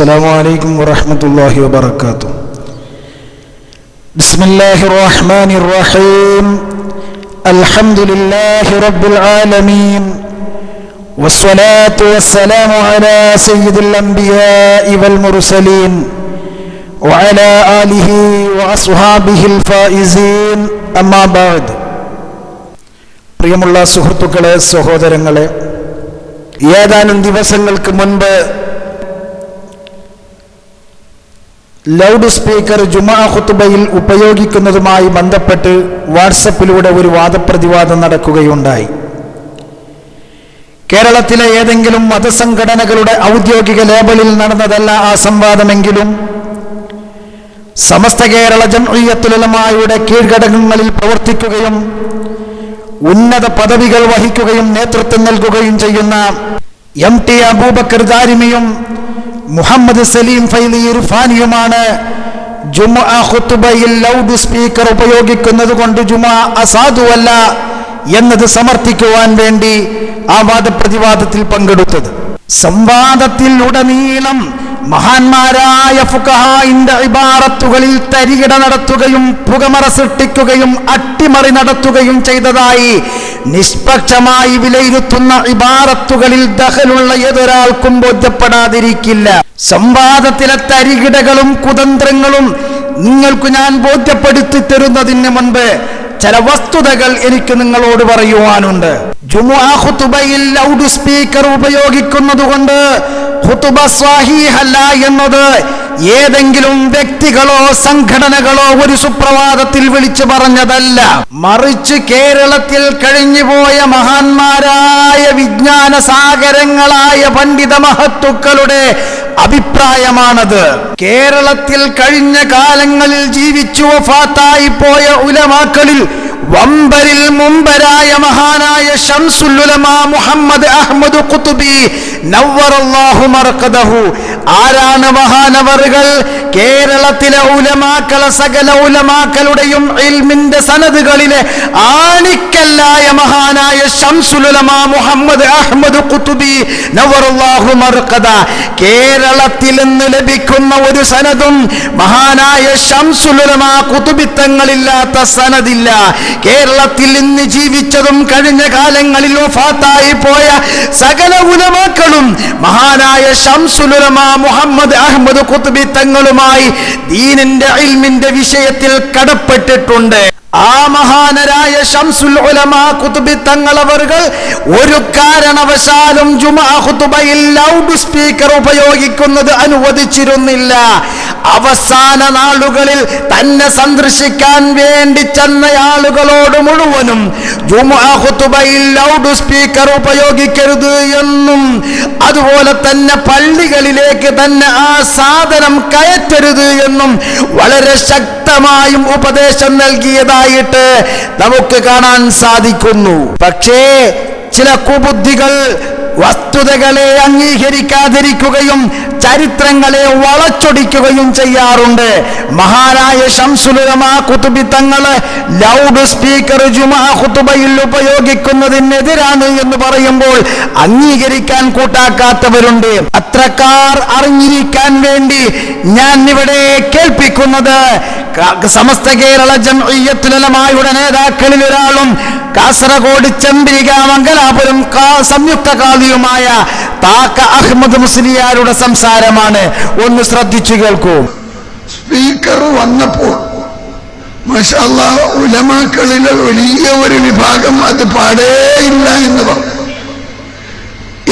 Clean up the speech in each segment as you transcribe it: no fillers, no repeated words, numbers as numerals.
السلام عليكم ورحمة الله وبركاته. بسم الله الرحمن الرحيم. الحمد لله رب العالمين والصلاة والسلام على سيد الأنبياء والمرسلين وعلى آله وأصحابه الفائزين أما بعد. പ്രിയമുള്ള സുഹൃത്തുക്കളെ, സഹോദരങ്ങളെ, ഏതാനും ദിവസങ്ങൾക്ക് മുൻപ് ലൗഡ് സ്പീക്കർ ജുമാ ഖുതുബയിൽ ഉപയോഗിക്കുന്നതുമായി ബന്ധപ്പെട്ട് വാട്സപ്പിലൂടെ ഒരു വാദപ്രതിവാദം നടക്കുകയുണ്ടായി. കേരളത്തിലെ ഏതെങ്കിലും മതസംഘടനകളുടെ ഔദ്യോഗിക ലേബലിൽ നടന്നതല്ല ആ സംവാദമെങ്കിലും സമസ്ത കേരള ജംഇയ്യത്തുൽ ഉലമായുടെ കീഴ്ഘടകങ്ങളിൽ പ്രവർത്തിക്കുകയും ഉന്നത പദവികൾ വഹിക്കുകയും നേതൃത്വം നൽകുകയും ചെയ്യുന്ന MT അബൂബക്കർ ദാരിമിയും മുഹമ്മദ് സലീം ഫൈലി ഇർഫാനിയുമാണ് ജുമുഅ ഖുതുബയിൽ ലൗഡ് സ്പീക്കർ ഉപയോഗിക്കുന്നത് കൊണ്ട് ജുമുഅ അസാധുവല്ല എന്നത് സമർത്ഥിക്കുവാൻ വേണ്ടി ആ വാദപ്രതിവാദത്തിൽ പങ്കെടുത്തത്. സംവാദത്തിൽ ഉടനീളം മഹാന്മാരായ ഫുഖഹാഇന്റെ ഇബാറത്തുകളിൽ തരികിട നടത്തുകയും പുകമറ സൃഷ്ടിക്കുകയും അട്ടിമറി നടത്തുകയും ചെയ്തതായി നിഷ്പക്ഷമായി വിലയിരുത്തുന്ന ഇബാറത്തുകളിൽ ദഖലുള്ള ഏതൊരാൾക്കും ബോധ്യപ്പെടാതിരിക്കില്ല. സംവാദത്തിലെ തരികിടകളും കുതന്ത്രങ്ങളും നിങ്ങൾക്ക് ഞാൻ ബോധ്യപ്പെടുത്തി തരുന്നതിന് മുൻപ് ചില വസ്തുതകൾ എനിക്ക് നിങ്ങളോട് പറയുവാനുണ്ട്. ജുമുഅ ഖുതുബയിൽ ലൗഡ് സ്പീക്കർ ഉപയോഗിക്കുന്നത് കൊണ്ട് ഖുതുബ സ്വഹീഹല്ല എന്നത് ഏതെങ്കിലും വ്യക്തികളോ സംഘടനകളോ ഒരു സുപ്രഭാതത്തിൽ വിളിച്ചു പറഞ്ഞതല്ല. മറിച്ച് കേരളത്തിൽ കഴിഞ്ഞുപോയ മഹാന്മാരായ വിജ്ഞാന സാഗരങ്ങളായ പണ്ഡിത മഹത്തുക്കളുടെ അഭിപ്രായമാണത്. കേരളത്തിൽ കഴിഞ്ഞ കാലങ്ങളിൽ ജീവിച്ചു വഫാത്തായി പോയ ഉലമാക്കളിൽ വമ്പരിൽ മുമ്പരായ മഹാനായ ശംസുൽ ഉലമാ മുഹമ്മദ് അഹ്മദ് ഖുതുബി നവ്വറല്ലാഹു മർഖദഹു. ആരാണ് മഹാനവറുകൾ? കേരളത്തിലെ ഉലമാക്കളെ സകല ഉലമാക്കളുടെയും ഇൽമിന്റെ സനദുകളിലെ ആണിക്കല്ലായ മഹാനായ ശംസുൽ ഉലമാ മുഹമ്മദ് അഹ്മദ് ഖുതുബി നവ്വറല്ലാഹു മർഖദ. കേരളത്തിൽ നിന്ന് ലഭിക്കുന്ന ഒരു സനദും മഹാനായ ശംസുൽ ഉലമാ ഖുതുബി തങ്ങളില്ലാത്ത സനദില്ല. കേരളത്തിൽ ഇന്ന് ജീവിച്ചതും കഴിഞ്ഞ കാലങ്ങളിൽ വഫാത്തായി പോയ സകല ഉലമാക്കളും മഹാനായ ശംസുൽ ഉലമാ മുഹമ്മദ് അഹ്മദ് ഖുതുബി തങ്ങളുമായി ദീനിന്റെ ഇൽമിന്റെ വിഷയത്തിൽ കടപ്പെട്ടിട്ടുണ്ട്. ആ മഹാനരായ ശംസുൽ ഉലമാ ഖുതുബി തങ്ങളവറുകൾ ഒരു കാരണവശാലും ജുമുഅ ഖുതുബയിൽ ലൗഡ് സ്പീക്കർ ഉപയോഗിക്കുന്നത് അനുവദിച്ചിരുന്നില്ല. അവസാന നാളുകളിൽ തന്നെ സന്ദർശിക്കാൻ വേണ്ടി ചെന്ന ആളുകളോട് മുഴുവനും ജുമുഅ ഖുതുബയിൽ ലൗഡ് സ്പീക്കർ ഉപയോഗിക്കരുത് എന്നും അതുപോലെ തന്നെ പള്ളികളിലേക്ക് തന്നെ ആ സാധനം കയറ്റരുത് എന്നും വളരെ ശക്തമായും ഉപദേശം നൽകിയതായിട്ട് നമുക്ക് കാണാൻ സാധിക്കുന്നു. പക്ഷേ ചില കുബുദ്ധികൾ വസ്തുതകളെ അംഗീകരിക്കാതിരിക്കുകയും ചരിത്രങ്ങളെ വളച്ചൊടിക്കുകയും ചെയ്യാറുണ്ട്. മഹാനായ ശംസുൽ ഉലമാ ഖുതുബി തങ്ങള് ലൗഡ് സ്പീക്കർ ജുമുഅ ഖുതുബയിൽ ഉപയോഗിക്കുന്നതിനെതിരാണ് എന്ന് പറയുമ്പോൾ അംഗീകരിക്കാൻ കൂട്ടാക്കാത്തവരുണ്ട്. അത്രക്കാർ അറിഞ്ഞിരിക്കാൻ വേണ്ടി ഞാൻ ഇവിടെ കേൾപ്പിക്കുന്നത് സമസ്ത കേരള ജംഇയ്യത്തുൽ ഉലമായുടെ നേതാക്കളിൽ ഒരാളും കാസർഗോഡ് ചന്ദ്രിക മംഗലാപുരം സംയുക്ത കാദിയുമായ താക്ക അഹ്മദ് മുസ്ലിയാരുടെ സംസാരമാണ്. ഒന്ന് ശ്രദ്ധിച്ചു കേൾക്കൂ. സ്പീക്കർ വന്നപ്പോൾ മാഷാഅല്ലാഹ് ഉലമാക്കളിലെ വലിയ ഒരു വിഭാഗം അത് പാടേയില്ല എന്ന് പറഞ്ഞു.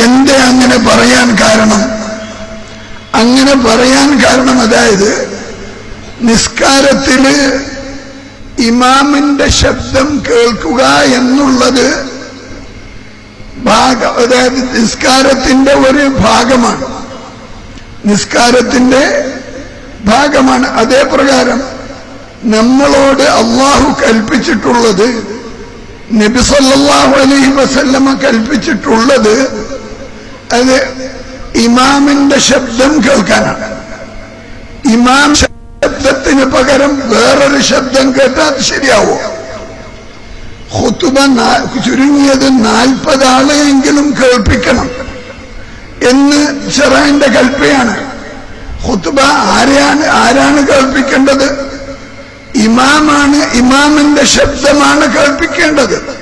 എന്തേ അങ്ങനെ പറയാൻ കാരണം? അങ്ങനെ പറയാൻ കാരണം അതായത് നിസ്കാരത്തില് ഇമാമിന്റെ ശബ്ദം കേൾക്കുക എന്നുള്ളത് അതായത് നിസ്കാരത്തിന്റെ ഒരു ഭാഗമാണ്. നിസ്കാരത്തിന്റെ ഭാഗമാണ്. അതേ പ്രകാരം നമ്മളോട് അള്ളാഹു കൽപ്പിച്ചിട്ടുള്ളത്, നബി സല്ലല്ലാഹു അലൈഹി വസല്ലമ കൽപ്പിച്ചിട്ടുള്ളത് അത് ഇമാമിന്റെ ശബ്ദം കേൾക്കാനാണ്. ഇമാം ശബ്ദത്തിന് പകരം വേറൊരു ശബ്ദം കേട്ടാൽ ശരിയാവോ? ഖുതുബ ചുരുങ്ങിയത് 40 ആളെയെങ്കിലും കേൾപ്പിക്കണം എന്ന് ശറഅന്റെ കൽപ്പനയാണ്. ഖുത്ബ ആരാണ് കേൾപ്പിക്കേണ്ടത്? ഇമാമാണ്. ഇമാമിന്റെ ശബ്ദമാണ് കേൾപ്പിക്കേണ്ടത്.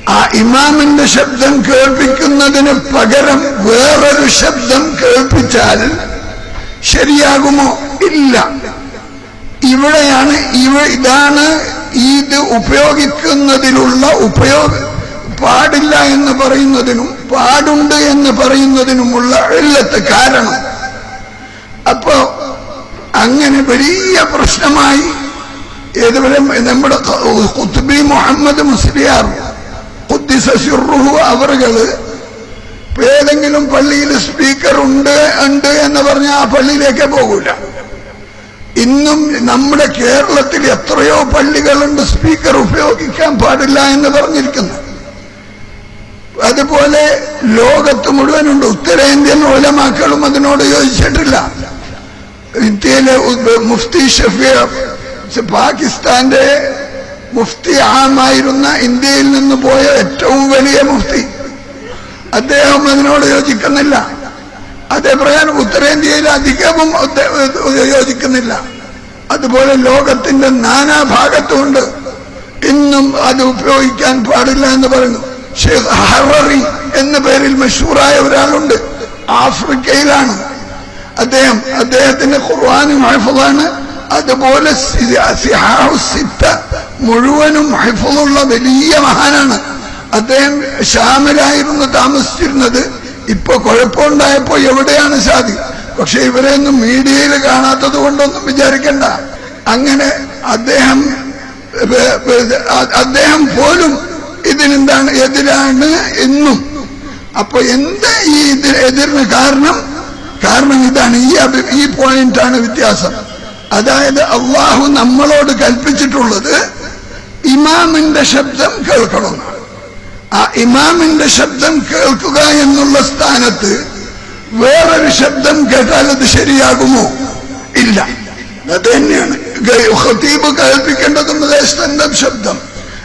ആ ഇമാമിന്റെ ശബ്ദം കേൾപ്പിക്കുന്നതിന് പകരം വേറൊരു ശബ്ദം കേൾപ്പിച്ചാൽ ശരിയാകുമോ? ഇല്ല. ഇതാണ് ഇത് ഉപയോഗിക്കുന്നതിലുള്ള പാടില്ല എന്ന് പറയുന്നതിനും പാടുണ്ട് എന്ന് പറയുന്നതിനുമുള്ള ഇല്ലത്ത് കാരണം. അപ്പോ അങ്ങനെ വലിയ പ്രശ്നമായി ഏതുവരെ നമ്മുടെ ഖുത്ബി മുഹമ്മദ് മുസ്ലിയാർ ഖുദ്ദിസ സിർറുഹു അവറുകള് ഏതെങ്കിലും പള്ളിയിൽ സ്പീക്കർ ഉണ്ട് എന്ന് പറഞ്ഞാൽ ആ പള്ളിയിലേക്കേ പോകൂല. ഇന്നും നമ്മുടെ കേരളത്തിൽ എത്രയോ പള്ളികളുണ്ട് സ്പീക്കർ ഉപയോഗിക്കാൻ പാടില്ല എന്ന് പറഞ്ഞിരിക്കുന്നു. അതുപോലെ ലോകത്ത് മുഴുവനുണ്ട്. ഉത്തരേന്ത്യൻ ഉലമാക്കളും അതിനോട് യോജിച്ചിട്ടില്ല. ഇന്ത്യയിലെ മുഫ്തി ഷഫീർ, പാകിസ്ഥാന്റെ മുഫ്തി ആമായിരുന്ന, ഇന്ത്യയിൽ നിന്ന് പോയ ഏറ്റവും വലിയ മുഫ്തി, അദ്ദേഹം അതിനോട് യോജിക്കുന്നില്ല. അതേപ്രകാരം ഉത്തരേന്ത്യയിൽ അധികവും യോജിക്കുന്നില്ല. അതുപോലെ ലോകത്തിന്റെ നാനാഭാഗത്തുമുണ്ട് ഇന്നും അത് ഉപയോഗിക്കാൻ പാടില്ല എന്ന് പറയുന്നു. ഷെയ്ഖ് ഹററി എന്ന പേരിൽ മഷൂറായ ഒരാളുണ്ട്, ആഫ്രിക്കയിലാണ്. അദ്ദേഹത്തിന്റെ ഖുർആനും ഹൈഫളാണ്. അതുപോലെ മുഴുവനും ഹൈഫളുള്ള വലിയ മഹാനാണ്. അദ്ദേഹം ഷാമിലായിരുന്നു താമസിച്ചിരുന്നത്. ഇപ്പൊ കുഴപ്പമുണ്ടായപ്പോ എവിടെയാണ് സാധി. പക്ഷെ ഇവരെയൊന്നും മീഡിയയിൽ കാണാത്തത് കൊണ്ടൊന്നും വിചാരിക്കണ്ട. അങ്ങനെ അദ്ദേഹം പോലും ഇതിനെന്താണ് എതിരാണ് എന്നും. അപ്പൊ എന്താ ഈ എതിരിന് കാരണം ഇതാണ്. ഈ പോയിന്റാണ് വ്യത്യാസം. അതായത് അള്ളാഹു നമ്മളോട് കൽപ്പിച്ചിട്ടുള്ളത് ഇമാമിന്റെ ശബ്ദം കേൾക്കണമെന്നാണ്. ആ ഇമാമിന്റെ ശബ്ദം കേൾക്കുക എന്നുള്ള സ്ഥാനത്ത് വേറൊരു ശബ്ദം കേട്ടാൽ അത് ശരിയാകുമോ? ഇല്ല. അത് തന്നെയാണ് ഖതീബ് കേൾപ്പിക്കേണ്ടതും സ്വന്തം ശബ്ദം.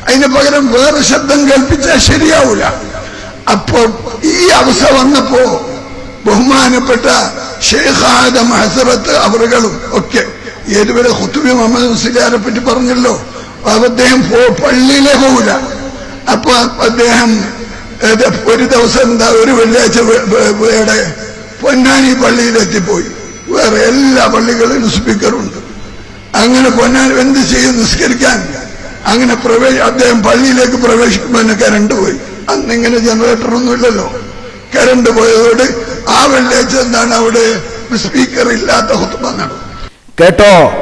അതിന് പകരം വേറെ ശബ്ദം കേൾപ്പിച്ചാൽ ശരിയാവൂല. അപ്പോ ഈ അവസ്ഥ വന്നപ്പോ ബഹുമാനപ്പെട്ട ഷെയ്ഖ് ആദം ഹസറത്ത് അവറുകളും ഒക്കെ ഏതുവരെ ഖുത്ബി മുഹമ്മദ് മുസ്ലിയാരെ പറ്റി പറഞ്ഞല്ലോ. അദ്ദേഹം പള്ളിയിലേ പോവില്ല. അപ്പൊ അദ്ദേഹം ഒരു ദിവസം ഒരു വെള്ളിയാഴ്ച പൊന്നാനി പള്ളിയിലെത്തിപ്പോയി. വേറെ എല്ലാ പള്ളികളിലും സ്പീക്കറുണ്ട്. അങ്ങനെ പൊന്നാനി എന്ത് ചെയ്യും നിസ്കരിക്കാൻ? അങ്ങനെ അദ്ദേഹം പള്ളിയിലേക്ക് പ്രവേശിക്കുമ്പോൾ കരണ്ട് പോയി. അന്നിങ്ങനെ ജനറേറ്ററൊന്നും ഇല്ലല്ലോ. കരണ്ട് പോയതോട് ആ വെള്ളിയാഴ്ച എന്താണ് അവിടെ സ്പീക്കർ ഇല്ലാത്ത ഖുത്ബ നടന്നു. കേട്ടോ,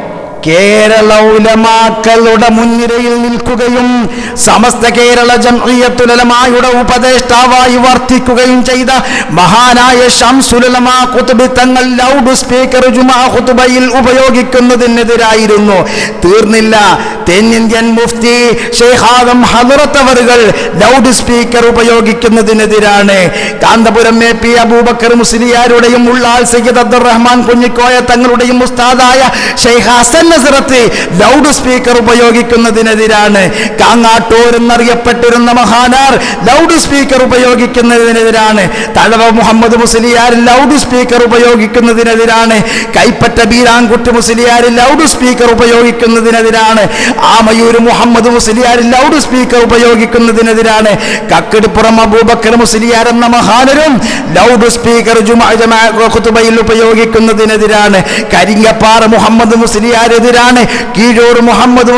കേരള ഉലമാക്കളുടെ മുൻനിരയിൽ നിൽക്കുകയും സമസ്ത കേരള ജംഇയ്യത്തുൽ ഉലമായുടെ ഉപദേഷ്ടാവായി വർത്തിക്കുകയും ചെയ്ത മഹാനായ ശംസുൽ ഉലമാ ഖുത്ബി തങ്ങൾ ലൗഡ് സ്പീക്കർ ജുമാ ഖുത്ബയിൽ ഉപയോഗിക്കുന്നതിനെതിരായിരുന്നു. തീർന്നില്ല. തെന്നിന്ത്യൻ മുഫ്തി ഷെയ്ഖ് ആദം ഹദറത്ത് അവറുകൾ ലൗഡ് സ്പീക്കർ ഉപയോഗിക്കുന്നതിനെതിരാണ്. കാന്തപുരം എ.പി. അബൂബക്കർ മുസ്ലിയാരുടെയും ഉള്ളാൽ സയ്യിദ് അബ്ദുറഹ്മാൻ കുഞ്ഞിക്കോയ തങ്ങളുടെയും ഉസ്താദായ ഷെയ്ഖ് ഹസൻ നസറത്ത് ലൗഡ് സ്പീക്കർ ഉപയോഗിക്കുന്നതിനെതിരാണ്. കാങ്ങാട്ടൂർ എന്നറിയപ്പെട്ടിരുന്ന മഹാനാർ ലൗഡ് സ്പീക്കർ ഉപയോഗിക്കുന്നതിനെതിരാണ്. തഴവ മുഹമ്മദ് മുസ്ലിയാർ ലൗഡ് സ്പീക്കർ ഉപയോഗിക്കുന്നതിനെതിരാണ്. കൈപ്പറ്റ ബീരാൻകുട്ടി മുസ്ലിയാർ ലൗഡ് സ്പീക്കർ ഉപയോഗിക്കുന്നതിനെതിരാണ്. ആമയൂർ മുഹമ്മദ് മുസ്ലിയാർ ലൗഡ് സ്പീക്കർ ഉപയോഗിക്കുന്നതിനെതിരാണ്. കക്കിടിപ്പുറം അബൂബക്കർ മുസ്ലിയാർ എന്ന മഹാനരും ലൗഡ് സ്പീക്കർ ഖുതുബയിൽ ഉപയോഗിക്കുന്നതിനെതിരാണ്. കരിങ്ങപ്പാറ മുഹമ്മദ് മുസ്ലിയാരെതിരാണ്. കീഴൂർ മുഹമ്മദ്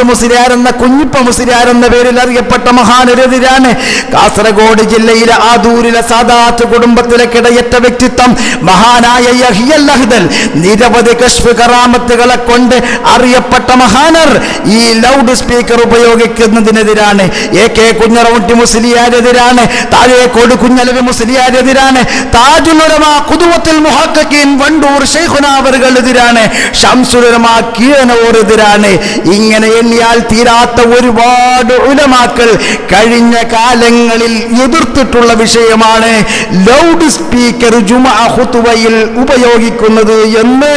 മുസ്ലിയാർ എന്ന കുഞ്ഞിപ്പ മുസ്ലിയാർ എന്ന പേരിൽ അറിയപ്പെട്ട മഹാനെതിരാണ്. കാസർഗോഡ് ജില്ലയിലെ ആദൂരിലെ സാദാത്ത് കുടുംബത്തിലെ കിടയറ്റ വ്യക്തിത്വം മഹാനായ യഹ്യൽ അഹ്ദൽ നിരവധി കശ്ഫ് കറാമത്തുകളെ കൊണ്ട് അറിയപ്പെട്ട മഹാനർ ഈ ലൗഡ് സ്പീക്കർ ഉപയോഗിക്കുന്നതിനെതിരാണ്. എ.കെ. കുഞ്ഞറമുട്ടി മുസ്ലിയാരെതിരാണ്. താഴേക്കോട് കുഞ്ഞലവി മുസ്ലിയാരെതിരാണ്. താജുൽ ഉലമാ ഖുദവത്തുൽ മുഹഖഖീൻ വണ്ടൂർ ശൈഖുനാ അവറുകൾ എതിരാണ്, ശംസുൽ ഉലമാ കീഴനൂർ എതിരാണ്. ഇങ്ങനെ എണ്ണിയാൽ തീരാത്ത ഒരുപാട് ഉലമാക്കൾ കഴിഞ്ഞ കാലങ്ങളിൽ എതിർത്തിട്ടുള്ള വിഷയമാണ് ലൗഡ് സ്പീക്കർ ജുമുഅ ഖുതുബയിൽ ഉപയോഗിക്കുന്നത് എന്ന്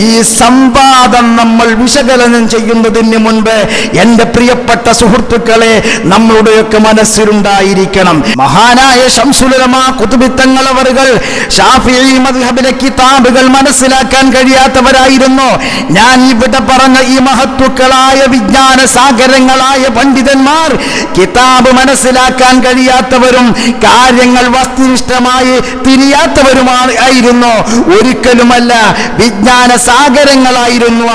ഈ സംവാദം നമ്മൾ വിശകലനം ചെയ്യുന്നതിന് മുൻപ് എൻ്റെ പ്രിയപ്പെട്ട സുഹൃത്തുക്കളെ നമ്മളുടെയൊക്കെ മനസ്സിലുണ്ടായിരിക്കണം, മഹാനായ ശംസുൽ ഉലമാ ഖുതുബി തങ്ങൾ അവറുകൾ ശാഫിഈ മദ്ഹബിലെ കിതാബുകൾ മനസ്സിലാക്കാൻ കഴിയാത്തവരായിരുന്നു. ഞാൻ ഇവിടെ പറഞ്ഞ ഈ മഹത്വക്കളായ വിജ്ഞാന സാഗരങ്ങളായ പണ്ഡിതന്മാർ കിതാബ് മനസ്സിലാക്കാൻ കഴിയാത്തവരും കാര്യങ്ങൾ വസ്തുനിഷ്ഠമായി തിരിയാത്തവരുമായിരുന്നു. ഒരിക്കലുമല്ല, വിജ്ഞാന സാഗരങ്ങളായിരുന്നു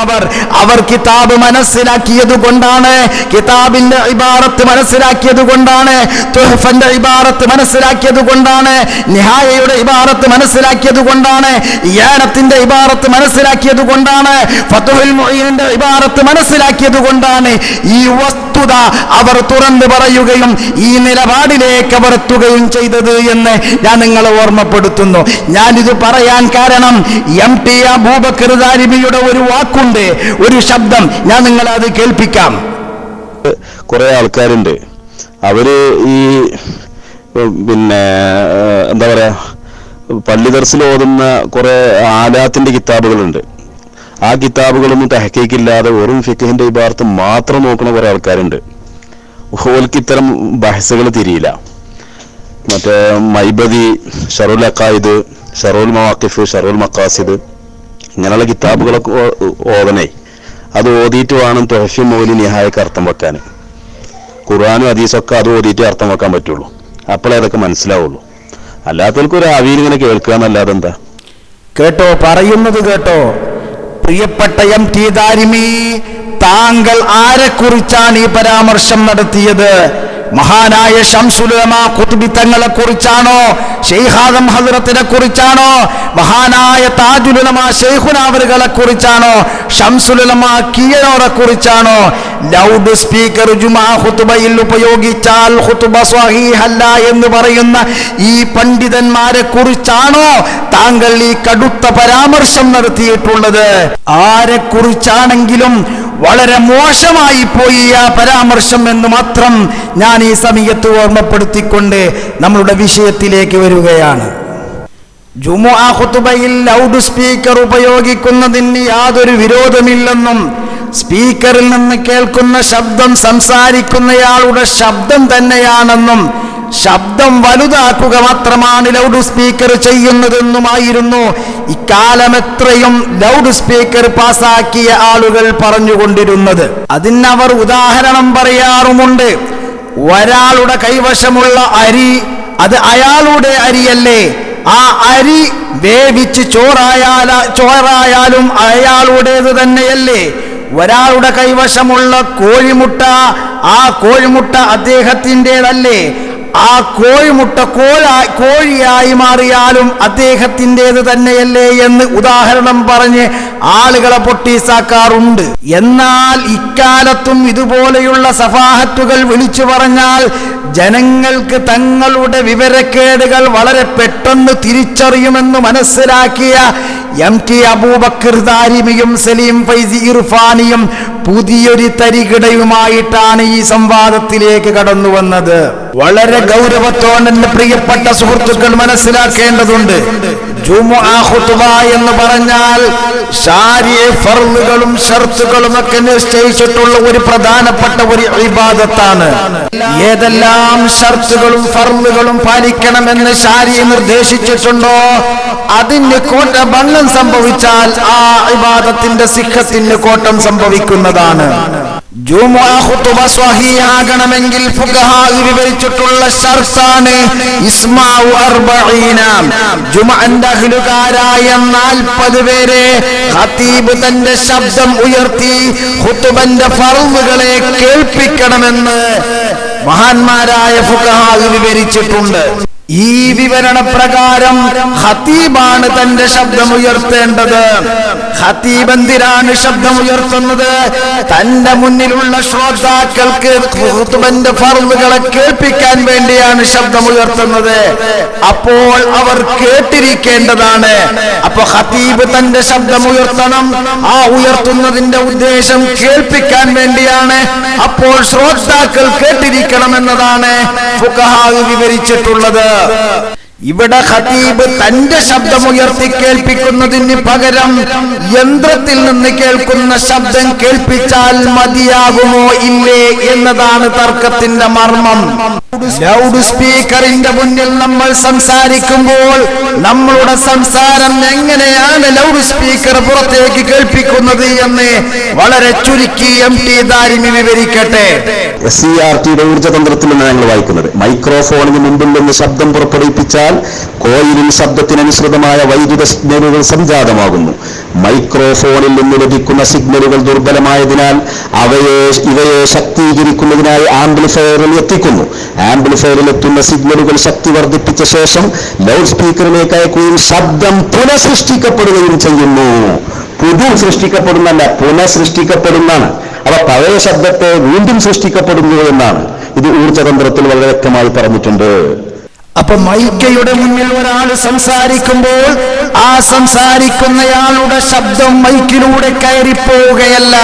അവർ കിതാബ് മനസ്സിലാക്കിയത് കൊണ്ടാണ്, കിതാബിന്റെ ഇബാറത്ത് മനസ്സിലാക്കിയത് കൊണ്ടാണ്, തുഹ്ഫന്റെ ഇബാറത്ത് മനസ്സിലാക്കിയത് കൊണ്ടാണ്, നിഹായയുടെ ഇബാറത്ത് മനസ്സിലാക്കിയത് കൊണ്ടാണ്, യാനത്തിന്റെ ഇബാറത്ത് മനസ്സിലാക്കിയത് കൊണ്ടാണ്, ഫതുഹുൽ മുഈനിന്റെ ഇബാറത്ത് മനസ്സിലാക്കിയത് കൊണ്ടാണ് ഈ വസ്തുത അവർ തുറന്നു പറയുകയും ഈ നിലപാടിലേക്ക് അവർ എത്തുകയും ചെയ്തത് എന്ന് ഞാൻ നിങ്ങളെ ഓർമ്മപ്പെടുത്തുന്നു. ഞാനിത് പറയാൻ കാരണം MT അബൂബക്കർ ദാരിമിയുടെ ഒരു വാക്കുണ്ട്, ഒരു ശബ്ദം, ഞാൻ നിങ്ങളെ അത് കേൾപ്പിക്കാം. കുറെ ആൾക്കാരുണ്ട്, അവര് ഈ പിന്നെ എന്താ പറയാ പള്ളി ദർസിൽ ഓതുന്ന കുറെ ആലാത്തിന്റെ കിതാബുകളുണ്ട്. ആ കിതാബുകളൊന്നും തഹ്ഖീഖില്ലാതെ വെറും ഫിഖ്ഹിന്റെ ഇബാറത്ത് മാത്രം നോക്കുന്ന കുറെ ആൾക്കാരുണ്ട്. ഓൽക്ക് ഇത്തരം ബഹസുകൾ തിരിയില്ല. മറ്റേ മൈബദി, ഷറുൽ അഖായിദ്, ഷറുൽ മവാഖിഫ്, ഷറുൽ മഖാസിദ് ഇങ്ങനെയുള്ള കിതാബുകളൊക്കെ ഓതണേ. അത് ഓതിയിട്ട് വേണം തുഹഫി മൗലി നിഹായക്ക് അർത്ഥം വെക്കാൻ. ഖുർആനും ഹദീസൊക്കെ അത് ഓതിയിട്ട് അർത്ഥം വെക്കാൻ പറ്റുള്ളൂ. അപ്പോഴേ അതൊക്കെ മനസ്സിലാവുള്ളൂ. അല്ലാത്തവർക്ക് ഒരു ആവിയിൽ ഇങ്ങനെ കേൾക്കുക എന്നല്ലാതെ എന്താ. കേട്ടോ, പറയുന്നത് കേട്ടോ. പ്രിയപ്പെട്ട MT ദാരിമി, താങ്കൾ ആരെക്കുറിച്ചാണ് ഈ പരാമർശം നടത്തിയത്? മഹാനായ ശംസുൽ ഉലമാ ഖുത്ബി തങ്ങളെ കുറിച്ചാണോ? ശൈഖ് ആദം ഹദ്റത്തിനെ കുറിച്ചാണോ? മഹാനായ താജുൽ ഉലമാ ശൈഖുനാ അവറുകളെ കുറിച്ചാണോ? ശംസുൽ ഉലമാ കീഴനൂരെ കുറിച്ചാണോ? ലൗഡ് സ്പീക്കർ ജുമുഅ ഖുതുബയിൽ ഉപയോഗിച്ചാൽ ഖുതുബ സ്വഹീഹല്ല എന്ന് പറയുന്ന ഈ പണ്ഡിതന്മാരെ കുറിച്ചാണോ താങ്കൾ ഈ കടുത്ത പരാമർശം നടത്തിയിട്ടുള്ളത്? ആരെക്കുറിച്ചാണെങ്കിലും വളരെ മോശമായി പോയി ആ പരാമർശം എന്ന് മാത്രം ഞാൻ ഈ സമയത്ത് ഓർമ്മപ്പെടുത്തിക്കൊണ്ട് നമ്മളുടെ വിഷയത്തിലേക്ക് വരികയാണ്. ജുമുഅ ഖുതുബയിൽ ലൗഡ് സ്പീക്കർ ഉപയോഗിക്കുന്നതിന് യാതൊരു വിരോധമില്ലെന്നും സ്പീക്കറിൽ നിന്ന് കേൾക്കുന്ന ശബ്ദം സംസാരിക്കുന്നയാളുടെ ശബ്ദം തന്നെയാണെന്നും ശബ്ദം വലുതാക്കുക മാത്രമാണ് ലൗഡ് സ്പീക്കർ ചെയ്യുന്നതെന്നുമായിരുന്നു ഇക്കാലം എത്രയും ലൗഡ് സ്പീക്കർ പാസാക്കിയ ആളുകൾ പറഞ്ഞുകൊണ്ടിരുന്നത്. അതിനവർ ഉദാഹരണം പറയാറുമുണ്ട്. ഒരാളുടെ കൈവശമുള്ള അരി അത് അയാളുടെ അരിയല്ലേ? ആ അരി വേവിച്ച് ചോറായാലും അയാളുടേത് തന്നെയല്ലേ? ഒരാളുടെ കൈവശമുള്ള കോഴിമുട്ട, ആ കോഴിമുട്ട അദ്ദേഹത്തിൻ്റെതല്ലേ? ആ കോഴിമുട്ട കോഴിയായി മാറിയാലും അദ്ദേഹത്തിൻ്റെത് തന്നെയല്ലേ എന്ന് ഉദാഹരണം പറഞ്ഞ് ആളുകളെ പൊട്ടീസാക്കാറുണ്ട്. എന്നാൽ ഇക്കാലത്തും ഇതുപോലെയുള്ള സഫാഹത്തുകൾ വിളിച്ചു പറഞ്ഞാൽ ജനങ്ങൾക്ക് തങ്ങളുടെ വിവരക്കേടുകൾ വളരെ പെട്ടെന്ന് തിരിച്ചറിയുമെന്ന് മനസ്സിലാക്കിയ MT അബൂബക്കർ ദാരിമിയും സലീം ഫൈസി ഇർഫാനിയും പുതിയൊരു തരികിടയുമായിട്ടാണ് ഈ സംവാദത്തിലേക്ക് കടന്നു വന്നത്. വളരെ ഗൗരവത്തോടെ എൻ്റെ പ്രിയപ്പെട്ട സുഹൃത്തുക്കൾ മനസ്സിലാക്കേണ്ടതുണ്ട്. ജുമുഅ ഖുതുബ എന്ന് പറഞ്ഞാൽ ശാരിഅ ഫർളുകളും ഷർത്തുകളും ഒക്കെ നിശ്ചയിച്ചിട്ടുള്ള ഒരു പ്രധാനപ്പെട്ട ഒരു ഇബാദത്താണ്. ഏതെല്ലാം ഷർത്തുകളും ഫർളുകളും പാലിക്കണമെന്ന് ശാരിഅ നിർദ്ദേശിച്ചിട്ടുണ്ടോ അതിന് ഭംഗം സംഭവിച്ചാൽ ആ ഇബാദത്തിന്റെ സിഹത്തിന് കോട്ടം സംഭവിക്കുന്നതാണ്. ജുമുഅ ഖുതുബ സ്വഹീഹാകണമെങ്കിൽ ഫുഖഹാ വിവരിച്ചിട്ടുള്ള ഷർത്താണ് ഇസ്മാഉ 40. ജുമുഅന്റെ അഹ്ലുകാരായ 40 പേരെ ഖതീബ് തന്റെ ശബ്ദം ഉയർത്തി ഖുതുബന്റെ ഫർളുകളെ കേൾപ്പിക്കണമെന്ന് മഹാന്മാരായ ഫുഖഹാ വിവരിച്ചിട്ടുണ്ട്. ഈ വിവരണ പ്രകാരം ഖതീബാണ് തന്റെ ശബ്ദം ഉയർത്തേണ്ടത്. ഖതീബ് എന്തിനാണ് ശബ്ദം ഉയർത്തുന്നത്? തന്റെ മുന്നിലുള്ള ശ്രോതാക്കൾക്ക് ഖുതുബന്റെ ഫർളുകളെ കേൾപ്പിക്കാൻ വേണ്ടിയാണ് ശബ്ദം ഉയർത്തുന്നത്. അപ്പോൾ അവർ കേട്ടിരിക്കേണ്ടതാണ്. അപ്പൊ ഖതീബ് തന്റെ ശബ്ദം ഉയർത്തണം. ആ ഉയർത്തുന്നതിന്റെ ഉദ്ദേശം കേൾപ്പിക്കാൻ വേണ്ടിയാണ്. അപ്പോൾ ശ്രോതാക്കൾ കേട്ടിരിക്കണം എന്നതാണ് ഫുഖഹാ വിവരിച്ചിട്ടുള്ളത്. ഇവിടെ ഖതീബ് തന്റെ ശബ്ദം ഉയർത്തി കേൾപ്പിക്കുന്നതിന് പകരം യന്ത്രത്തിൽ നിന്ന് കേൾക്കുന്ന ശബ്ദം കേൾപ്പിച്ചാൽ മതിയാകുമോ ഇല്ലേ എന്നതാണ് തർക്കത്തിന്റെ മർമ്മം. ലൗഡ് സ്പീക്കറിന്റെ മുന്നിൽ നമ്മൾ സംസാരിക്കുമ്പോൾ നമ്മളുടെ സംസാരം എങ്ങനെയാണ് ലൗഡ് സ്പീക്കർ പുറത്തേക്ക് കേൾപ്പിക്കുന്നത് എന്ന് വളരെ ചുരുക്കി MT ദാരിമി വിവരിക്കട്ടെ. SCRTയുടെ ഊർജ്ജതന്ത്രത്തിൽ നിന്ന് ഞങ്ങൾ വായിക്കുന്നത്, മൈക്രോഫോണിന് മുമ്പിൽ നിന്ന് ശബ്ദം പുറപ്പെടുവിപ്പിച്ചാൽ കോയിലിൽ ശബ്ദത്തിനനുസൃതമായ വൈദ്യുത സിഗ്നലുകൾ സംജാതമാകുന്നു. മൈക്രോഫോണിൽ നിന്ന് ലഭിക്കുന്ന സിഗ്നലുകൾ ദുർബലമായതിനാൽ ഇവയെ ശക്തീകരിക്കുന്നതിനായി ആംപ്ലിഫയറിൽ എത്തിക്കുന്നു. ആംപ്ലിഫയറിൽ എത്തുന്ന സിഗ്നലുകൾ ശക്തി വർദ്ധിപ്പിച്ച ശേഷം ലൗഡ് സ്പീക്കറിലേക്ക് അയക്കുകയും ശബ്ദം പുനഃസൃഷ്ടിക്കപ്പെടുകയും ചെയ്യുന്നു. പുതു സൃഷ്ടിക്കപ്പെടുന്നല്ല, പുനഃസൃഷ്ടിക്കപ്പെടുന്നതാണ്. അവ പഴയ ശബ്ദത്തെ വീണ്ടും സൃഷ്ടിക്കപ്പെടുന്നു എന്നാണ് ഇത് ഊർജ്ജതന്ത്രത്തിൽ വളരെ വ്യക്തമായി പറഞ്ഞിട്ടുണ്ട്. അപ്പൊ മൈക്കയുടെ മുന്നിൽ ഒരാൾ സംസാരിക്കുമ്പോൾ ആ സംസാരിക്കുന്നയാളുടെ ശബ്ദം മൈക്കിലൂടെ കയറിപ്പോവുകയല്ല.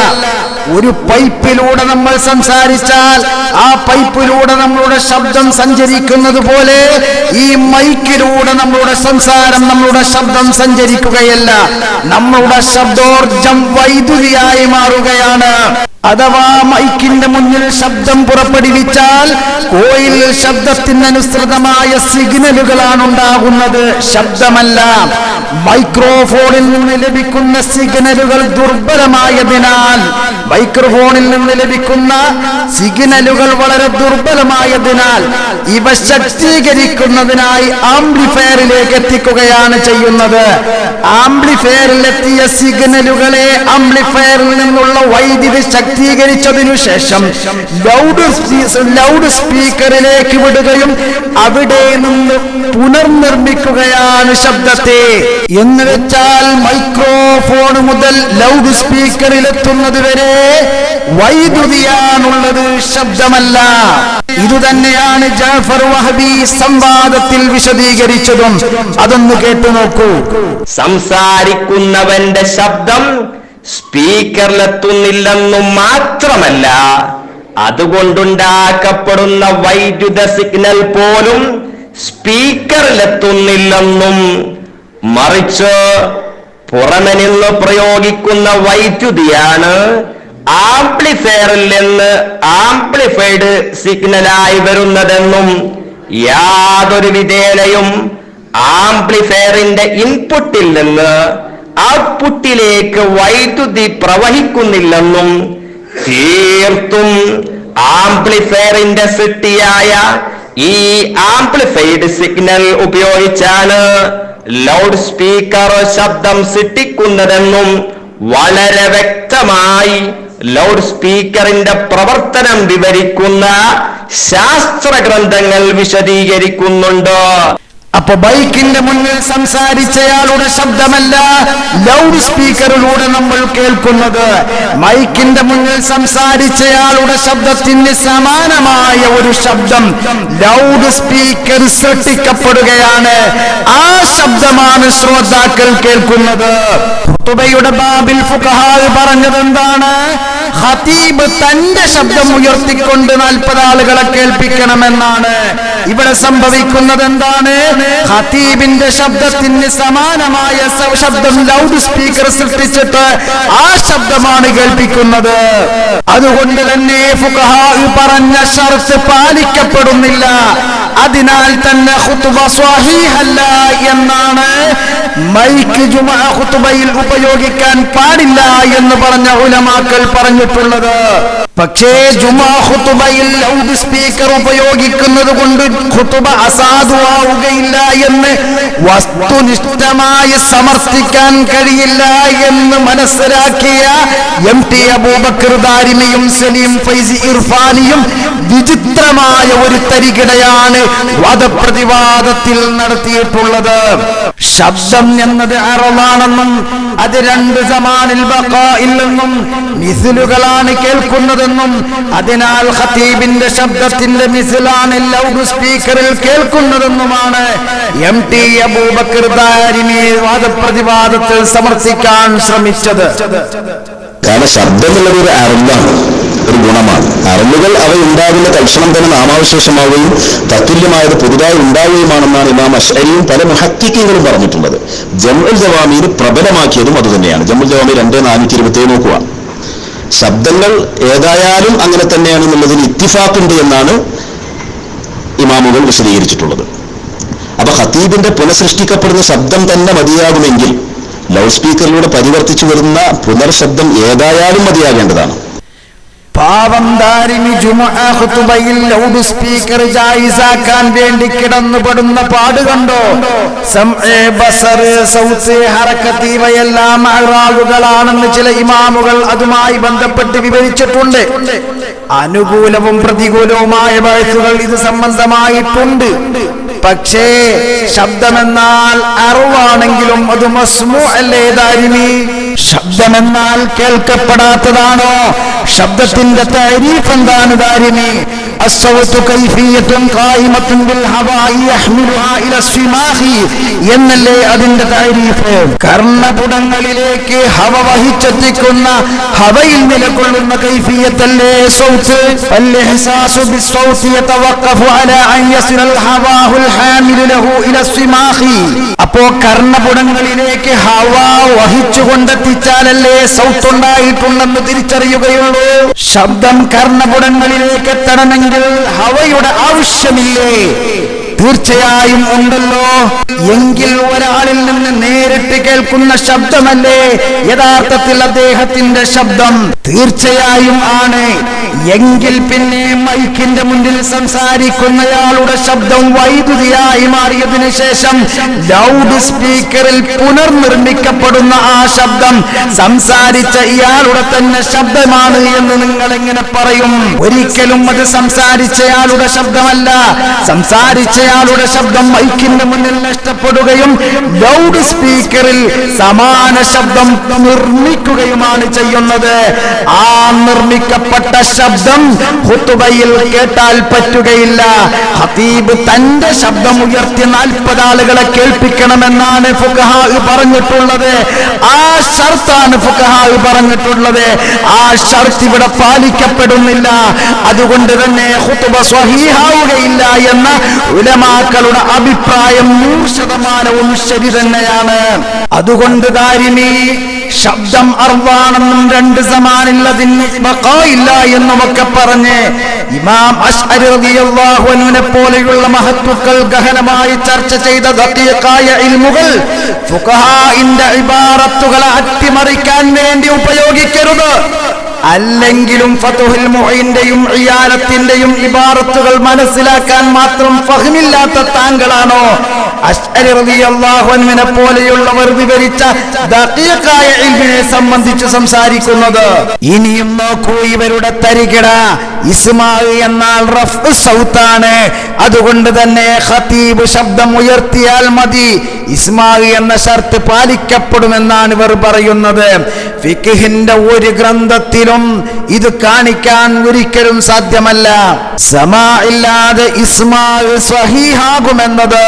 ഒരു പൈപ്പിലൂടെ നമ്മൾ സംസാരിച്ചാൽ ആ പൈപ്പിലൂടെ നമ്മളുടെ ശബ്ദം സഞ്ചരിക്കുന്നത് പോലെ ഈ മൈക്കിലൂടെ നമ്മളുടെ സംസാരം, നമ്മളുടെ ശബ്ദം സഞ്ചരിക്കുകയല്ല. നമ്മളുടെ ശബ്ദോർജം വൈദ്യുതിയായി മാറുകയാണ്. അഥവാ മൈക്കിന്റെ മുന്നിൽ ശബ്ദം പുറപ്പെടുവിച്ചാൽ കോയിൽ ശബ്ദത്തിനനുസൃതമായ സിഗ്നലുകളാണ് ഉണ്ടാകുന്നത്, ശബ്ദമല്ല. മൈക്രോഫോണിൽ നിന്ന് ലഭിക്കുന്ന സിഗ്നലുകൾ ദുർബലമായതിനാൽ, മൈക്രോഫോണിൽ നിന്ന് ലഭിക്കുന്ന സിഗ്നലുകൾ വളരെ ദുർബലമായതിനാൽ ഇവ ശക്തീകരിക്കുന്നതിനായി ആംപ്ലിഫയറിലേക്ക് എത്തിക്കുകയാണ് ചെയ്യുന്നത്. ആംപ്ലിഫയറിൽ എത്തിയ സിഗ്നലുകളെ ആംപ്ലിഫയറിൽ നിന്നുള്ള വൈദ്യുതി ശക്തീകരിച്ചതിനു ശേഷം ലൗഡ് സ്പീക്കറിലേക്ക് വിടുകയും അവിടെ നിന്ന് പുനർനിർമ്മിക്കുകയാണ് ശബ്ദത്തെ. എന്ന് വെച്ചാൽ മൈക്രോഫോൺ മുതൽ ലൗഡ് സ്പീക്കറിലെത്തുന്നത് വരെ വൈദ്യുതിയാണുള്ളത്, ശബ്ദമല്ല. ഇതുതന്നെയാണ് ജാഫർ വഹബി സംവാദത്തിൽ വിശദീകരിച്ചതും. അതൊന്ന് കേട്ടു നോക്കൂ. സംസാരിക്കുന്നവന്റെ ശബ്ദം സ്പീക്കറിലെത്തുന്നില്ലെന്നും മാത്രമല്ല, അതുകൊണ്ടുണ്ടാക്കപ്പെടുന്ന വൈദ്യുത സിഗ്നൽ പോലും സ്പീക്കറിലെത്തുന്നില്ലെന്നും, മറിച്ച് പുറമെ നിന്ന് പ്രയോഗിക്കുന്ന വൈദ്യുതിയാണ് ആംപ്ലിഫയറിൽ നിന്ന് ആംപ്ലിഫൈഡ് സിഗ്നലായി വരുന്നതെന്നും, യാതൊരു വിധേനയും ആംപ്ലിഫയറിന്റെ ഇൻപുട്ടിൽ നിന്ന് ഔട്ട്പുട്ടിലേക്ക് വൈദ്യുതി പ്രവഹിക്കുന്നില്ലെന്നും, തീർത്തും ആംപ്ലിഫയറിന്റെ സൃഷ്ടിയായ ഈ ആംപ്ലിഫൈഡ് സിഗ്നൽ ഉപയോഗിച്ചാണ് ലൗഡ് സ്പീക്കർ ശബ്ദം സൃഷ്ടിക്കുന്നതെന്നും വളരെ വ്യക്തമായി ലൗഡ് സ്പീക്കറിന്റെ പ്രവർത്തനം വിവരിക്കുന്ന ശാസ്ത്ര ഗ്രന്ഥങ്ങൾ വിശദീകരിക്കുന്നുണ്ട്. അപ്പൊ ബൈക്കിന്റെ മുന്നിൽ സംസാരിച്ചയാളുടെ ശബ്ദമല്ല ലൗഡ് സ്പീക്കറിലൂടെ നമ്മൾ കേൾക്കുന്നത്. മൈക്കിന്റെ മുന്നിൽ സംസാരിച്ചയാളുടെ ശബ്ദത്തിന് സമാനമായ ഒരു ശബ്ദം ലൗഡ് സ്പീക്കർ സൃഷ്ടിക്കപ്പെടുകയാണ്. ആ ശബ്ദമാണ് ശ്രോതാക്കൾ കേൾക്കുന്നത്. ഖുതുബയുടെ ബാബിൽ ഫുഖഹാ പറഞ്ഞത് എന്താണ്? ഖതീബ് തന്റെ ശബ്ദം ഉയർത്തിക്കൊണ്ട് 40 ആളുകളെ കേൾപ്പിക്കണമെന്നാണ്. ഇവിടെ സംഭവിക്കുന്നത് എന്താണ്? ഖതീബിന്റെ ശബ്ദത്തിന് സമാനമായ ശബ്ദം ലൗഡ് സ്പീക്കർ സൃഷ്ടിച്ചിട്ട് ആ ശബ്ദമാണ് കേൾപ്പിക്കുന്നത്. അതുകൊണ്ട് തന്നെ ഫുഖഹാ പറഞ്ഞ ശർത്ത് പാലിക്കപ്പെടുന്നില്ല. അതിനാൽ തന്നെ ഖുതുബ സ്വഹീഹല്ല എന്നാണ് മൈക്ക് ജുമുഅ ഖുതുബയിൽ ഉപയോഗിക്കാൻ പാടില്ല എന്ന് പറഞ്ഞ ഉലമാക്കൾ പറഞ്ഞിട്ടുള്ളത്. പക്ഷേ ജുമുഅ ഖുതുബയിൽ ലൗഡ് സ്പീക്കർ ഉപയോഗിക്കുന്നത് കൊണ്ട് ഖുതുബ അസാധുവാവുകയില്ല എന്ന് വസ്തുനിഷ്ഠമായി സമർത്ഥിക്കാൻ കഴിയില്ല എന്ന് മനസ്സിലാക്കിയ MT അബൂബക്കർ ദാരിമിയും സലീം ഫൈസി ഇർഫാനിയും വിചിത്രമായ ഒരു തരികിടയാണ് വാദപ്രതിവാദത്തിൽ നടത്തിയിട്ടുള്ളത്. ശബ്ദം എന്നത് അറളാണെന്നും അത് രണ്ട് സമാനിൽ ബഖാഇൽ നിന്നും മിസ്ലുകളാണ് കേൾക്കുന്നതെന്നും അതിനാൽ ഖതീബിന്റെ ശബ്ദത്തിന്റെ മിസ്ലാണ് ലൗഡ് സ്പീക്കറിൽ കേൾക്കുന്നതെന്നുമാണ് MT അബൂബക്കർ ദാരിമി വാദപ്രതിവാദത്തിൽ സമർത്ഥിക്കാൻ ശ്രമിച്ചത്. കാരണം ശബ്ദം എന്നുള്ളത് ഒരു അറിവാണ്, ഒരു ഗുണമാണ്. അറിവുകൾ അവ ഉണ്ടാകുന്ന തൽക്ഷണം തന്നെ നാമാവശേഷമാവുകയും തത്തുല്യമായത് പുതുതായി ഉണ്ടാവുകയുമാണെന്നാണ് ഇമാം അശ്അരിയും പല മുഹഖിഖീങ്ങളും പറഞ്ഞിട്ടുള്ളത്. ജംഉൽ ജവാമീൽ പ്രബലമാക്കിയതും അതുതന്നെയാണ്. ജംഉൽ ജവാമീൽ 2:427 നോക്കുക. ശബ്ദങ്ങൾ ഏതായാലും അങ്ങനെ തന്നെയാണെന്നുള്ളതിന് ഇത്തിഫാഖുണ്ട് എന്നാണ് ഇമാമുകൾ വിശദീകരിച്ചിട്ടുള്ളത്. അപ്പൊ ഖതീബിന്റെ പുനഃസൃഷ്ടിക്കപ്പെടുന്ന ശബ്ദം തന്നെ മതിയാകുമെങ്കിൽ ലൗഡ് സ്പീക്കറിലൂടെ പരിവർത്തിച്ചു വരുന്ന പുനർശബ്ദം ഏതായാലും മതിയാകേണ്ടതാണ്. പാവം ദാരിമി ജുമുഅ ഖുതുബയിൽ ലൗഡ് സ്പീക്കർ ജായിസാക്കാൻ വേണ്ടി കിടന്നുപെടുന്ന പാട് കണ്ടോ? സംഅ, ബസർ, സൗത്ത്, ഹറക്കത്ത് ഇവയെല്ലാം അറാളുകളാണെന്ന് ചില ഇമാമുകൾ അതുമായി ബന്ധപ്പെട്ട് വിവരിച്ചിട്ടുണ്ട്. അനുകൂലവും പ്രതികൂലവുമായ ബഹസുകൾ ഇത് സംബന്ധമായിട്ടുണ്ട്. പക്ഷേ ശബ്ദമെന്നാൽ അറിവാണെങ്കിലും അത് മസ്മൂ അല്ലേ ദാരിമി? ശബ്ദമെന്നാൽ കേൾക്കപ്പെടാത്തതാണോ? ശബ്ദത്തിന്റെ തഅരീഫ് എന്താണ് ദാരിമി? അസ്സൗതു കൈഫിയത്തുൻ ഖായിമത്തുൻ ബിൽ ഹവാഇ യഹ്മിലുഹാ ഇല സ്ഫിമാഖി എന്നല്ലേ അതിന്റെ തഅരീഫ്. കർണപുടങ്ങളിലേക്ക് ഹവ വഹിച്ചെത്തിക്കുന്ന ഹവയിൽ നിലകൊള്ളുന്ന കൈഫിയത്തല്ലേ സൗത്ത്. ഫൽ ഇഹ്സാസു ബിസ്സൗതി യതവഖഫു അലാ അൻ യസിൽ ഹവാഹുൽ ഹാമിലു ലഹു ഇല സ്ഫിമാഖി. അപ്പോ കർണപുടങ്ങളിലേക്ക് ഹവ വഹിച്ചുകൊണ്ടെത്തിച്ചാലല്ലേ സൗത്ത് ഉണ്ടായിട്ടുണ്ടെന്ന് തിരിച്ചറിയുകയുള്ളൂ. ശബ്ദം കർണപുടങ്ങളിലേക്ക് എത്തണമെങ്കിൽ ഹവയുടെ ആവശ്യമില്ലേ? തീർച്ചയായും ഉണ്ടല്ലോ. എങ്കിൽ ഒരാളിൽ നിന്ന് നേരിട്ട് കേൾക്കുന്ന ശബ്ദമല്ലേ യഥാർത്ഥത്തിൽ അദ്ദേഹത്തിന്റെ ശബ്ദം? തീർച്ചയായും ആണ്. എങ്കിൽ പിന്നെ മൈക്കിന്റെ മുന്നിൽ സംസാരിക്കുന്നയാളുടെ ശബ്ദം വൈദ്യുതിയായി മാറിയതിനു ശേഷം ലൗഡ് സ്പീക്കറിൽ പുനർനിർമ്മിക്കപ്പെടുന്ന ആ ശബ്ദം സംസാരിച്ച ഇയാളുടെ തന്നെ ശബ്ദമാണ് എന്ന് നിങ്ങൾ എങ്ങനെ പറയും? ഒരിക്കലും അത് സംസാരിച്ചയാളുടെ ശബ്ദമല്ല. സംസാരിച്ചയാളുടെ ശബ്ദം മൈക്കിന്റെ മുന്നിൽ നഷ്ടപ്പെടുകയും ലൗഡ് സ്പീക്കറിൽ സമാന ശബ്ദം നിർമ്മിക്കുകയുമാണ് ചെയ്യുന്നത്. ആ നിർമ്മിക്കപ്പെട്ട ശബ്ദം ഖുതുബയിൽ കേട്ടാൽ പറ്റുകയില്ല. ഖതീബ് തന്റെ ശബ്ദം ഉയർത്തി 40 ആളുകളെ കേൾപ്പിക്കണമെന്നാണ് ഫുഖഹാ പറഞ്ഞിട്ടുള്ളത്. ആ ഷർത്താണ് ഫുഖഹാ പറഞ്ഞിട്ടുള്ളത്. ആ ഷർത്ത് ഇവിടെ പാലിക്കപ്പെടുന്നില്ല. അതുകൊണ്ട് തന്നെ ഖുതുബ സ്വഹീഹാവുകയില്ല എന്ന ഉലമാക്കളുടെ അഭിപ്രായം 100% ശരി തന്നെയാണ്. അതുകൊണ്ട് ദാരിമി ശബ്ദം അർവാണെന്നും രണ്ട് സമാനില്ലതിന് ബഖായില്ല എന്നുമൊക്കെ പറഞ്ഞ് ഇമാം അശ്അരി റളിയല്ലാഹു അൻഹുവിനെ പോലെയുള്ള മഹത്തുക്കൾ ഗഹനമായി ചർച്ച ചെയ്ത ദഖീഖായ ഇൽമുകൾ ഫുഖഹാഇന്റെ ഇബാറത്തുകളെ അട്ടിമറിക്കാൻ വേണ്ടി ഉപയോഗിക്കരുത്. അല്ലെങ്കിലും ഫതുഹുൽ മുഈന്റെയും ഇയാലത്തിന്റെയും ഇബാറത്തുകൾ മനസ്സിലാക്കാൻ മാത്രം ഫഹ്മില്ലാത്ത താങ്കളാണോ അശ്അരി റളിയല്ലാഹു അൻഹുവിനെ പോലെയുള്ളവർ വിവരിച്ച ദഖീഖായ ഇൽമിനെ സംബന്ധിച്ച് സംസാരിക്കുന്നത്? ഇനിയും നോക്കൂ ഇവരുടെ തരികിട. ഇസ്മാഇ എന്നാൽ റഫ്ഉ സൗത്താണ്. അതുകൊണ്ട് തന്നെ ഖതീബ് ശബ്ദം ഉയർത്തിയാൽ മതി. ഇസ്മാഇ എന്ന ഷർത്ത് പാലിക്കപ്പെടുമെന്നാണ് ഇവർ പറയുന്നത്. ഫിഖ്ഹിന്റെ ഒരു ഗ്രന്ഥത്തിലും ഇത് കാണിക്കാൻ ഒരിക്കലും സാധ്യമല്ല. സമാ ഇല്ലാതെ ഇസ്മാഇ സ്വഹീഹാകുമെന്നത്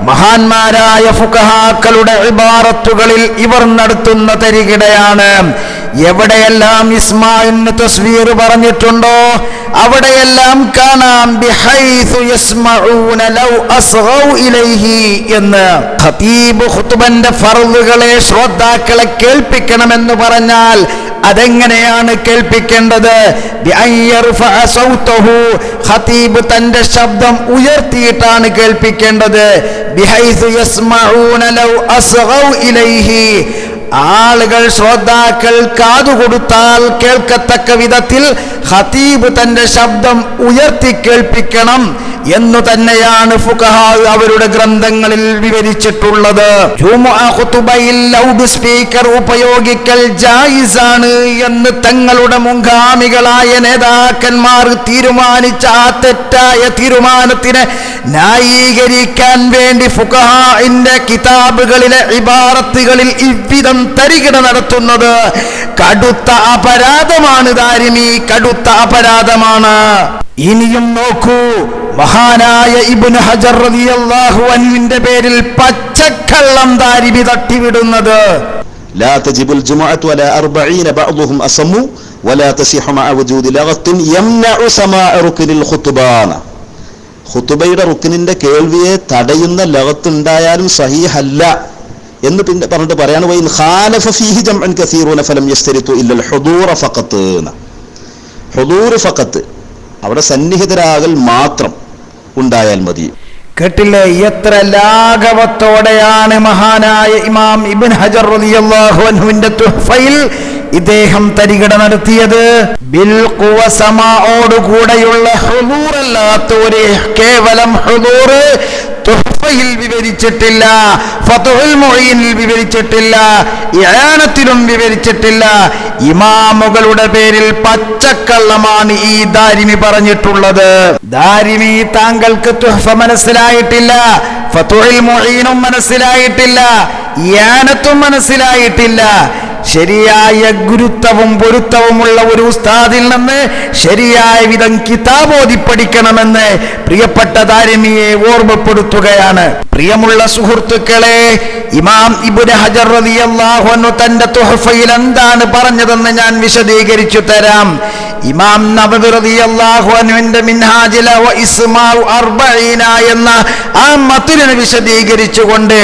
മഹാന്മാരായ ഫുഖഹാക്കളുടെ ഇബാറത്തുകളിൽ ഇവർ നടത്തുന്ന തരികിടയാണ്. എവിടെയെല്ലാം ഇസ്മാഇന് തസ്വീർ പറഞ്ഞിട്ടുണ്ടോ അവിടെയെല്ലാം കാണാം ബിഹൈസു യസ്മഊന ലൗ അസ്ഗൗ ഇലൈഹി എന്ന്. ഖതീബ് ഖുതുബന്റെ ഫർളുകളെ ശ്രോതാക്കളെ കേൾപ്പിക്കണമെന്ന് പറഞ്ഞാൽ അതെങ്ങനെയാണ് കേൾപ്പിക്കേണ്ടത്? ഖതീബ് തന്റെ ശബ്ദം ഉയർത്തിയിട്ടാണ് കേൾപ്പിക്കേണ്ടത്. ബിഹൈസു യസ്മഊന ലൗ അസ്ഗൗ ഇലൈഹി. ആളുകൾ ശ്രോതാക്കൾ കാതുകൊടുത്താൽ കേൾക്കത്തക്ക വിധത്തിൽ ഖതീബ് തന്റെ ശബ്ദം ഉയർത്തി കേൾപ്പിക്കണം. എന്നു തന്നെയാണ് ഫുഖഹാ അവരുടെ ഗ്രന്ഥങ്ങളിൽ വിവരിച്ചിട്ടുള്ളത്. ജുമുഅ ഖുതുബയിൽ ലൗഡ് സ്പീക്കർ ഉപയോഗിക്കൽ ജായിസാണ് എന്ന് തങ്ങളുടെ മുൻഗാമികളായ നേതാക്കന്മാർ തീരുമാനിച്ച ആ തെറ്റായ തീരുമാനത്തിനെ ന്യായീകരിക്കാൻ വേണ്ടി ഫുഖഹാഇന്റെ കിതാബുകളിലെ ഇബാറത്തുകളിൽ ഇவ்விதം തരികിട നടത്തുന്നത് കടുത്ത അപരാധമാണ്. ദാരിമി കടുത്ത അപരാധമാണ്. ഇനിയും നോക്കൂ, മഹാനായ ഇബ്നു ഹജർ റളിയല്ലാഹു അൻഹുവിന്റെ പേരിൽ പച്ചക്കള്ളം ദാരിമി തട്ടിവിടുന്നത്. لا تجب الجمعة ولا 40 بعضهم أصم ولا تصح مع وجود لغط يمنع سماع ركن الخطبان. ഖുതുബയുടെ റുക്നിന്റെ കേൾവിയെ തടയുന്ന ലഗത്ത് ഉണ്ടായാലും സഹീഹല്ല എന്ന് പിന്നെ പറഞ്ഞിട്ട് പറയാണ് വൈൻ ഖാലഫ ഫീഹി ജംഅൻ കസീറൂന ഫലം യസ്തരിതു ഇല്ലൽ ഹുദൂറ ഫഖത്ത്. ഹുദൂർ ഫഖത്ത്, അവിടെ സന്നിഹിതരാകൽ മാത്രം ഉണ്ടായാൽ മതി. കേട്ടില്ലേ എത്ര ലാഘവത്തോടെയാണ് മഹാനായ ഇമാം ഇബ്നു ഹജർ റളിയല്ലാഹു അൻഹുവിന്റെ തുഹ്ഫയിൽ ഇദ്ദേഹം തരികിട നടത്തിയത്. ബിൽ ഖുവ സമാഓടുകൂടെയുള്ള ഹുദൂർ അല്ലാത്ത ഒരു കേവലം ഹുദൂർ തുഹ്ഫയിൽ വിവരിച്ചിട്ടില്ല, ഫതുഹുൽ മുഈനിൽ വിവരിച്ചിട്ടില്ല, ഇആനത്തിലും വിവരിച്ചിട്ടില്ല. ഇമാമുകളുടെ പേരിൽ പച്ചക്കള്ളമാണ് ഈ ദാരിമി പറഞ്ഞിട്ടുള്ളത്. ദാരിമി താങ്കൾക്ക് തുഹ്ഫ മനസ്സിലായിട്ടില്ല, ഫതുഹുൽ മുഈനും മനസ്സിലായിട്ടില്ല, ഇആനത്തും മനസ്സിലായിട്ടില്ല. ശരിയായ ഗുരുത്വവും പൊരുത്തവുമുള്ള ഒരു ഉസ്താദിൽ നിന്ന് ശരിയായ വിധം കിതാബോധി പഠിക്കണമെന്ന് പ്രിയപ്പെട്ട ദാരിമിയെ ഓർമ്മപ്പെടുത്തുകയാണ്. പ്രിയമുള്ള സുഹൃത്തുക്കളെ, ഇമാം ഇബ്നു ഹജർ റളിയല്ലാഹു അൻഹു തന്റെ തുഹ്ഫയിൽ എന്താണ് പറഞ്ഞതെന്ന് ഞാൻ വിശദീകരിച്ചു തരാം. ഇമാം നബവി റളിയല്ലാഹു അൻഹുവിന്റെ മിൻഹാജില വ ഇസ്മാഉ 40 എന്ന ആ മത്നിനെ വിശദീകരിച്ചുകൊണ്ട്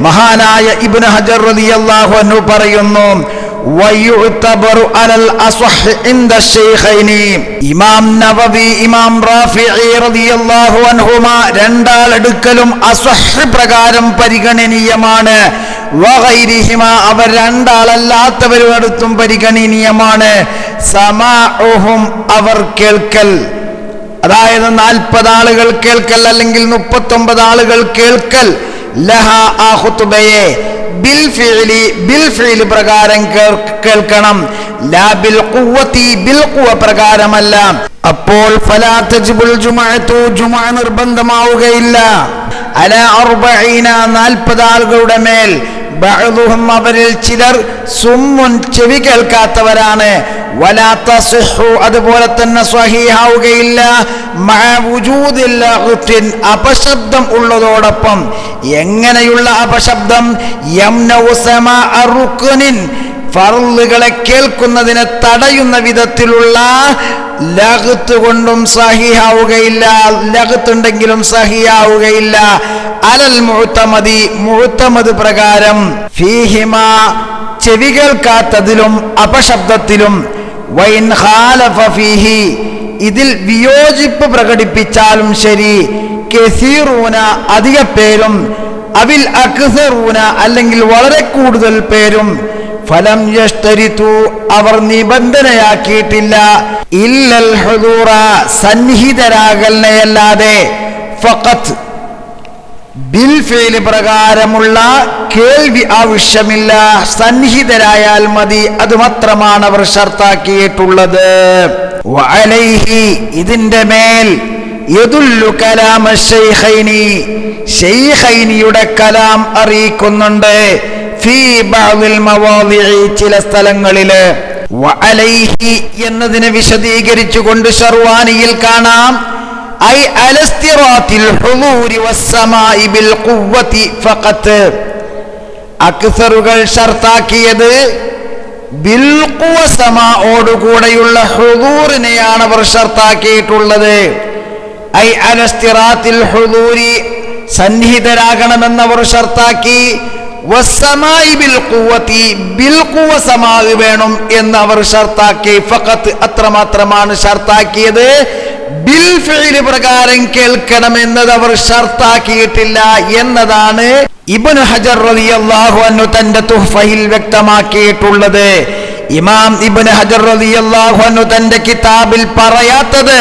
മഹാനായ ഇബ്നു ഹജർ റളിയല്ലാഹു അൻഹു പറയുന്നു, വയുതബറു അലൽ അസ്ഹ് ഇൻദ ശൈഖൈനി. ഇമാം നവവി ഇമാം റാഫിഈ റളിയല്ലാഹു അൻഹുമാ രണ്ടാളെടുക്കലും അസ്ഹ് പ്രകാരം പരിഗണനീയമാണ്. വഗൈരിഹിമാ അവർ രണ്ടാളല്ലാത്തവരുടെ അടുത്തും പരിഗണനീയമാണ്. സമാഉഹും അവർ കേൾക്കൽ, അതായത് 40 ആളുകൾ കേൾക്കൽ അല്ലെങ്കിൽ 39 ആളുകൾ കേൾക്കൽ, ലഹ ആ ഖുതുബയെ ബിൽ ഫിഇലി പ്രകാരം കേൾക്കണം, ലാ ബിൽ ഖുവതി ബിൽ ഖുവ പ്രകാരമല്ല. അപ്പോൾ ഫലാ തജ്ബുൽ ജുമുഅതു ജുമുഅ നിർബന്ധമാവുകയില്ല. അലാ 40 ആളുകളുടെ മേൽ, ബഅദുഹും അവരിൽ ചിലർ സുമ്മുൻ ചെവി കേൾക്കാത്തവരാണ്, വലാ തസിഹു അതുപോലെ തന്നെ സ്വഹീഹാവുകയില്ല, മഅ വുജൂദിൽ ലഗ്തിൻ അപശബ്ദം ഉള്ളതോടൊപ്പം. എങ്ങനെയുള്ള അപശബ്ദം? യംനഉ സമാഅ റുക്നിൻ ഫർളുകളെ കേൾക്കുന്നതിനെ തടയുന്ന വിധത്തിലുള്ള ലഗ്ത്ത് കൊണ്ടും സഹീഹാവുകയില്ല, ലഗ്ത്ത് ഉണ്ടെങ്കിലും സഹീഹാവുകയില്ല. അലൽ മുഅ്തമദി മുഅ്തമദ് പ്രകാരം, ഫീഹിമാ ചെവി കേൾക്കാത്തതിലും അപശബ്ദത്തിലും, വൈൻ ഖാലഫ ഫീഹി ഇതിൽ വിയോജിപ്പ് പ്രകടിപ്പിച്ചാലും ശരി, കസീറൂന അധിക പേരും, അവിൽ അക്സറൂന അല്ലെങ്കിൽ വളരെ കൂടുതൽ പേരും, ഫലം യഷ്തരിതു അവർ നിബന്ധനയാക്കിയിട്ടില്ല, ഇല്ലൽ ഹുദൂറ സന്നിഹിതരാകലിനെയല്ലാതെ, ഫഖത്ത് ബിൽ ഫിഇലി പ്രകാരമുള്ള കേൾവി ആവശ്യമില്ല, സന്നിഹിതരായാൽ മതി, അത് മാത്രമാണ് അവർ ഷർത്താക്കിയിട്ടുള്ളത്. വഅലൈഹി ഇതിന്റെ മേൽ യദുല്ലു കലാം അശ്ശൈഖൈനി ശൈഖൈനിയുടെ കലാം അറിയിക്കുന്നുണ്ട്, ഫീ ബഅദിൽ മവാദിഇ ചില സ്ഥലങ്ങളില്. വഅലൈഹി എന്നതിനെ വിശദീകരിച്ചുകൊണ്ട് ശർവാനിയിൽ കാണാം, ഐ അലസ്തിറാത്തിൽ ഹുദൂരി വസ്സമാഇ ബിൽ ഖുവ്വതി ഫഖത്ത്. അക്സറുകൾ ഷർത്താക്കിയത് ബിൽ ഖുവ സമാഓടുകൂടെയുള്ള ഹുദൂറിനെയാണ് അവർ ഷർത്താക്കിയിട്ടുള്ളത്. ഐ അലസ്തിറാത്തിൽ ഹുദൂരി സന്നിഹിതരാകണമെന്നവർ ഷർത്താക്കി, വസ്സമാഇ ബിൽ ഖുവ്വതി ബിൽ ഖുവ സമാഇ വേണം എന്ന് അവർ ഷർത്താക്കി. ഫഖത്ത് അത്രമാത്രമാണ് ഷർത്താക്കിയത്. ബിൽ ഫിഇലി പ്രകാരം കേൾക്കണമെന്നത് അവർ ഷർത്താക്കിയിട്ടില്ല എന്നതാണ് ഇബ്നു ഹജർ റളിയല്ലാഹു അൻഹു തന്റെ തുഹ്ഫയിൽ വ്യക്തമാക്കിയിട്ടുള്ളത്. ഇമാം ഇബ്നു ഹജർ റളിയല്ലാഹു അൻഹു തന്റെ കിതാബിൽ പറയാത്തത്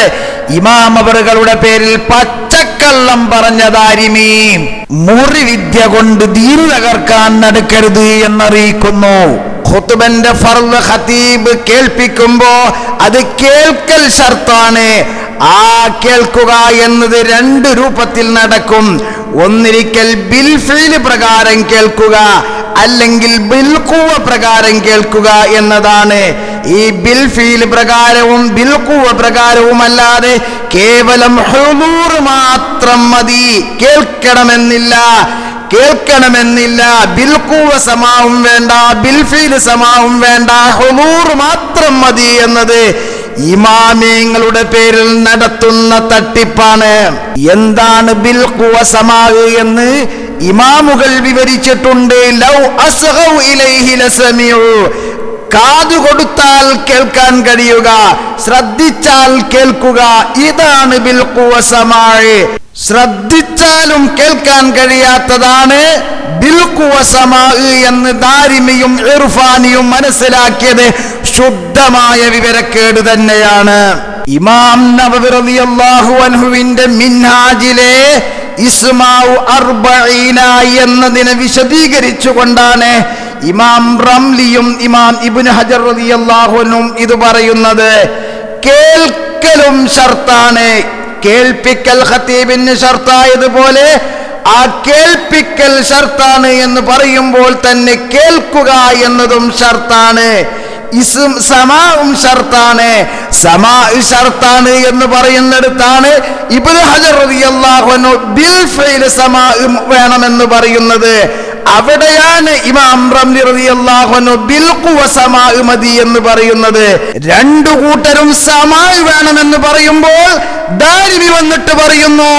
ഇമാം അവരുടെ പേരിൽ പച്ച കള്ളം പറഞ്ഞ ദാരിമി മുറിവിദ്യ കൊണ്ട് ദീൻ തകർക്കാൻ നടക്കരുത് എന്നറിയിക്കുന്നു. ഖുതുബന്റെ ഫർള് ഖതീബ് കേൾപ്പിക്കുമ്പോ അത് കേൾക്കൽ ഷർത്താണ്. ആ കേൾക്കുക എന്നത് രണ്ട് രൂപത്തിൽ നടക്കും. ഒന്നിരിക്കൽ ബിൽ ഫീല് പ്രകാരം കേൾക്കുക, അല്ലെങ്കിൽ ബിൽ ഖുവ പ്രകാരം കേൾക്കുക എന്നതാണ്. ഈ ബിൽ ഫീല് പ്രകാരവും ബിൽ ഖുവ പ്രകാരവും അല്ലാതെ കേവലം ഹുദൂർ മാത്രം മതി, കേൾക്കണമെന്നില്ല. ബിൽ ഖുവ സമാവും വേണ്ട, ബിൽ ഫീല് സമാവും വേണ്ട, ഹുദൂർ മാത്രം മതി എന്നത് ഇമാമിങ്ങളുടെ പേരിൽ നടത്തുന്ന തട്ടിപ്പാണ്. എന്താണ് ബിൽ ഖുവ സമാ എന്ന് ഇമാമുകൾ വിവരിച്ചിട്ടുണ്ട്. ലൗ അസ്ഗൗ ഇലൈഹി ലസമിഉ, കാതു കൊടുത്താൽ കേൾക്കാൻ കഴിയുക, ശ്രദ്ധിച്ചാൽ കേൾക്കുക, ഇതാണ് ബിൽ ഖുവ സമാ. ശ്രദ്ധിച്ചാലും കേൾക്കാൻ കഴിയാത്തതാണ് ബിൽ ഖുവ സമാ എന്ന് ദാരിമിയും ഇർഫാനിയും മനസ്സിലാക്കിയത് ശുദ്ധമായ വിവരക്കേട് തന്നെയാണ്. ഇമാം നവവി റളിയല്ലാഹു അൻഹുവിന്റെ മിൻഹാജിലെ ഇസ്മാഉ അർബഈന എന്നതിനെ വിശദീകരിച്ചുകൊണ്ടാണ് ഇമാം റംലിയും ഇമാം ഇബ്നു ഹജർ റളിയല്ലാഹു അൻഹും ഇത് പറയുന്നത്. കേൾക്കലും ഷർത്താണ്. കേൾപ്പിക്കൽ ഖതീബിന് ഷർത്തായതുപോലെ ആ കേൾപ്പിക്കൽ ഷർത്താണ് എന്ന് പറയുമ്പോൾ തന്നെ കേൾക്കുക എന്നതും ഷർത്താണ്. സമാഉം ഷർത്താണ്. സമാ ഷർത്താണ് എന്ന് പറയുന്നിടത്താണ് ഇബ്നു ഹജർ റളിയല്ലാഹു അൻഹു ബിൽ ഫീല് സമാ വേണമെന്ന് പറയുന്നത്. അവിടെയാണ് ഇമാം റംലി റളിയല്ലാഹു അൻഹു ബിൽ ഖുവ സമാ മതി എന്ന് പറയുന്നത്. രണ്ടു കൂട്ടരും സമാ വേണമെന്ന് പറയുമ്പോൾ ദാരിമി വന്നിട്ട് പറയുന്നു,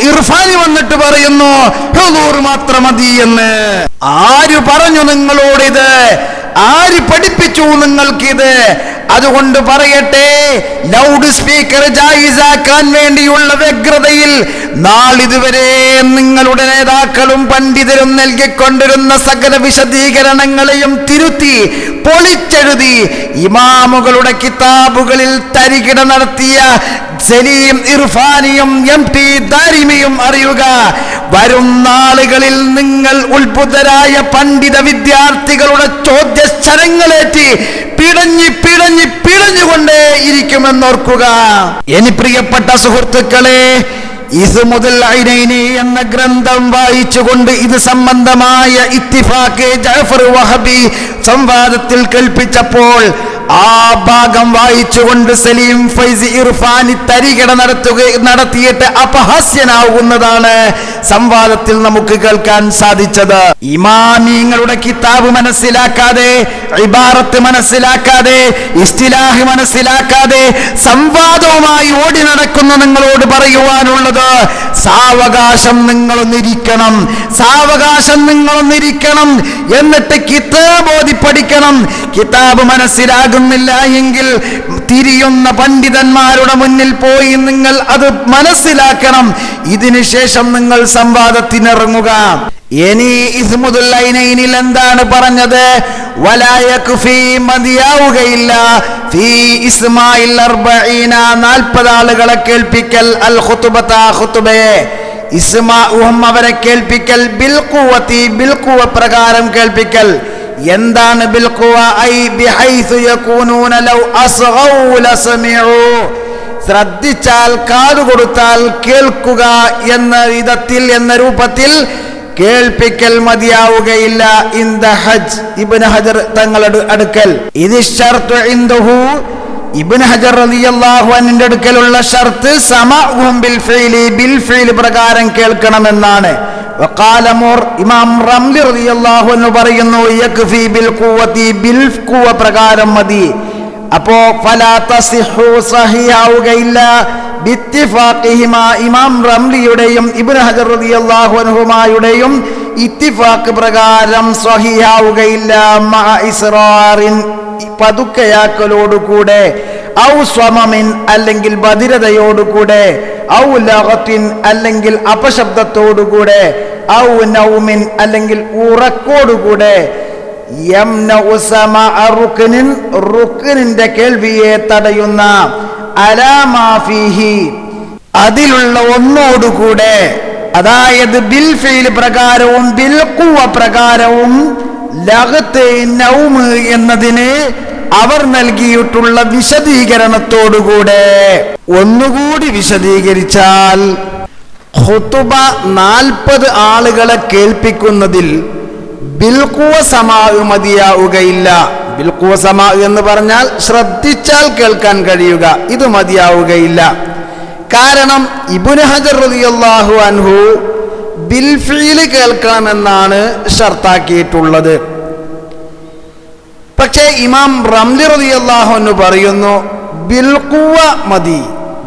ഇർഫാനി വന്നിട്ട് പറയുന്നു ഹുദൂർ മാത്രം മതി എന്ന്. ആര് പറഞ്ഞു നിങ്ങളോടിത്? ആര് പഠിപ്പിച്ചു നിങ്ങൾക്കിത്? അതുകൊണ്ട് പറയട്ടെ, ലൗഡ് സ്പീക്കർ ജായിസാക്കാൻ വേണ്ടിയുള്ള വ്യഗ്രതയിൽ നാളിതുവരെ നിങ്ങളുടെ നേതാക്കളും പണ്ഡിതരും നൽകിക്കൊണ്ടിരുന്ന സകല വിശദീകരണങ്ങളെയും തിരുത്തി പൊളിച്ചെഴുതി ഇമാമുകളുടെ കിതാബുകളിൽ തരികിട നടത്തിയ സലീം ഇർഫാനിയും എം.ടി. ദാരിമിയും അറിയുക, വരും നാളുകളിൽ നിങ്ങൾ ഉത്ഭുതരായ പണ്ഡിത വിദ്യാർത്ഥികളുടെ ചോദ്യശരങ്ങളേറ്റി പിടഞ്ഞുകൊണ്ടേ ഇരിക്കുമെന്നോർക്കുക. എനി പ്രിയപ്പെട്ട സുഹൃത്തുക്കളെ, ഇസ്മുൽ ഐനൈനി എന്ന ഗ്രന്ഥം വായിച്ചുകൊണ്ട് ഇത് സംബന്ധമായ ഇത്തിഫാഖ് ജഅഫർ വഹബി സംവാദത്തിൽ കേൾപ്പിച്ചപ്പോൾ ആ ഭാഗം വായിച്ചുകൊണ്ട് സലീം ഫൈസി ഇർഫാനി തരികിട നടത്തിയിട്ട് അപഹാസ്യനാവുന്നതാണ് സംവാദത്തിൽ നമുക്ക് കേൾക്കാൻ സാധിച്ചത്. ഇമാമിങ്ങളുടെ കിതാബ് മനസ്സിലാക്കാതെ, ഇബാറത്ത് മനസ്സിലാക്കാതെ, ഇസ്തിലാഹ് മനസ്സിലാക്കാതെ സംവാദവുമായി ഓടി നടക്കുന്ന നിങ്ങളോട് പറയുവാനുള്ളത്, സാവകാശം നിങ്ങളൊന്നിരിക്കണം, എന്നിട്ട് കിതാബ് ഓതി പഠിക്കണം. കിതാബ് മനസ്സിലാകുന്നില്ല എങ്കിൽ തിരിയുന്ന പണ്ഡിതന്മാരുടെ മുന്നിൽ പോയി നിങ്ങൾ അത് മനസ്സിലാക്കണം. ഇതിനുശേഷം നിങ്ങൾ സംവാദത്തിനിറങ്ങുക. ഇനി ഇസ്മുൽ ഐനൈനിൽ എന്താണ് പറഞ്ഞത്? വലാ യക്ഫി, മതിയാവുകയില്ല, ഫീ ഇസ്മാഇൽ 40 ആളുകളെ കേൾപ്പിക്കൽ, അൽ ഖുതുബത ഖുതുബയെ, ഇസ്മാഉഹും അവരെ കേൾപ്പിക്കൽ, ബിൽ ഖുവതി ബിൽ ഖുവ പ്രകാരം കേൾപ്പിക്കൽ. എന്താണ് ബിൽ ഖുവ? ഐ ബിഹൈസു യകൂനൂന ലൗ അസ്ഗൗ ലസമിഉ, ശ്രദ്ധിച്ചാൽ കാതു കൊടുത്താൽ കേൾക്കുക എന്ന വിധത്തിൽ, എന്ന രൂപത്തിൽ കേൾപ്പിക്കൽ മതിയാവുകയില്ല. ഇൻദ ഹജ്, ഇബ്നു ഹജർ തങ്ങളുടെ അടുക്കൽ ഇത് ശർത്ത് ഇൻദഹു, ഇബ്നു ഹജർ റളിയല്ലാഹു അൻഹുവിന്റെ അടുക്കലുള്ള ഷർത്ത് സമഉഹും ബിൽ ഫീലി പ്രകാരം കേൾക്കണമെന്നാണ്. വഖാല മുർ, ഇമാം റംലി റളിയല്ലാഹു അൻഹു പറയുന്നു, യക്ഫി ബിൽ ഖുവതി, ബിൽ ഖുവ പ്രകാരം മതി. അപ്പോ ഫലാ തസിഹു, സഹിയാവുകയില്ല, ബിത്തിഫാഖിഹിമാ, ഇമാം റംലിയുടെയും ഇബ്നു ഹജർ റളിയല്ലാഹു അൻഹുമായുടെയും ഇത്തിഫാഖ് പ്രകാരം സ്വഹിയാവുകയില്ല. മഅ ഇസ്റാറിൻ, പതുക്കയാക്കലോടുകൂടെ, ഔ സ്വമമിൻ, അല്ലെങ്കിൽ ബധിരതയോടുകൂടെ, ഔ ലഗത്തിൻ, അല്ലെങ്കിൽ അപശബ്ദത്തോടുകൂടെ, ഔ നൗമിൻ, അല്ലെങ്കിൽ ഉറക്കോടുകൂടെ, യംനഉ സമഅ റുക്നിൻ, റുക്നിന്റെ കേൾവിയെ തടയുന്ന, അലാ മാ ഫീഹി, അതിലുള്ള ഒന്നോടുകൂടെ, അതായത് ബിൽ ഫീൽ പ്രകാരവും ബിൽ ഖുവ പ്രകാരവും ലഗത്ത് നൗമ് എന്നതിന് അവർ നൽകിയിട്ടുള്ള വിശദീകരണത്തോടുകൂടെ ഒന്നുകൂടി വിശദീകരിച്ചാൽ, ഖുതുബ 40 ആളുകളെ കേൾപ്പിക്കുന്നതിൽ ബിൽഖുവ സമാ മതിയാവുകയില്ല. ബിൽഖുവ സമാ എന്ന് പറഞ്ഞാൽ ശ്രദ്ധിച്ചാൽ കേൾക്കാൻ കഴിയുക, ഇത് മതിയാവുകയില്ല. കാരണം ഇബ്നു ഹജർ റളിയല്ലാഹു അൻഹു ബിൽ ഫീൽ കേൾക്കണമെന്നാണ് ഷർത്താക്കിയിട്ടുള്ളത്. പക്ഷേ ഇമാം റംലി റളിയല്ലാഹു അൻഹു പറയുന്നു ബിൽ ഖുവ മതി,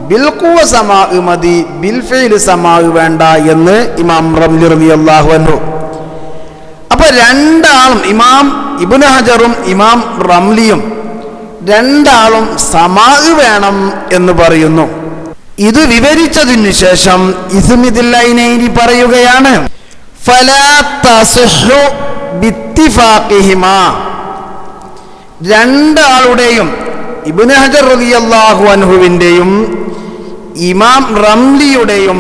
ബിൽ ഖുവ സമാ മതി, ബിൽ ഫീൽ സമാ വേണ്ട എന്ന് ഇമാം റംലി റളിയല്ലാഹു അൻഹു. അപ്പൊ രണ്ടാളും, ഇമാം ഇബ്നു ഹജറും ഇമാം റംലിയും രണ്ടാളും സമാ വേണം എന്ന് പറയുന്നു. ഇത് വിവരിച്ചതിനു ശേഷം ഇസ്മിദുൽ ഐനൈനി പറയുകയാണ്, ഫലാ തസ്ഹു ബിത്തിഫാഖിഹിമാ, രണ്ടാളുടെയും ഇബ്നു ഹജർ റളിയല്ലാഹു അൻഹുവിന്റെയും ഇമാം റംലിയുടെയും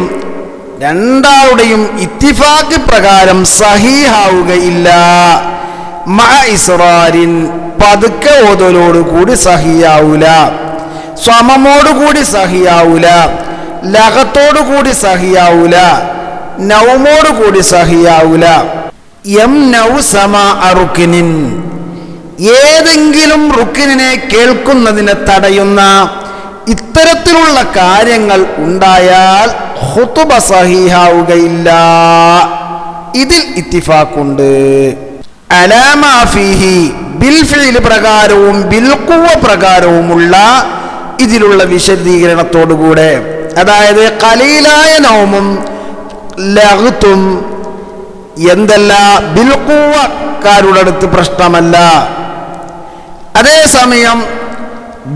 രണ്ടാളുടെയും ഇത്തിഫാഖ് പ്രകാരം സഹീഹാവുകയില്ല. മഅ ഇസ്റാരിൻ, പതുക്കെ ഓതലോടുകൂടി സഹിയാവൂല, സ്വമമോടുകൂടി സഹിയാവൂല, ലഗത്തോടുകൂടി സഹിയാവൂല, നൗമോടുകൂടി സഹിയാവൂല. യംനഉ സമാഅ റുക്നിൻ, ഏതെങ്കിലും റുക്നിനെ കേൾക്കുന്നതിനെ തടയുന്ന ഇത്തരത്തിലുള്ള കാര്യങ്ങൾ ഉണ്ടായാൽ ഖുതുബ സഹീഹാവുകയില്ല. ഇതിൽ ഇത്തിഫാഖുണ്ട്. അലാമാ ഫീഹി, ബിൽ ഫീൽ പ്രകാരവും ബിൽ ഖുവ പ്രകാരവുമുള്ള ഇതിലുള്ള വിശദീകരണത്തോടുകൂടെ, അതായത് ഖലീലായ നൗമും ലഗ്തും എന്തല്ല ബിൽ ഖുവക്കാരുടെ അടുത്ത് പ്രശ്നമല്ല, അതേസമയം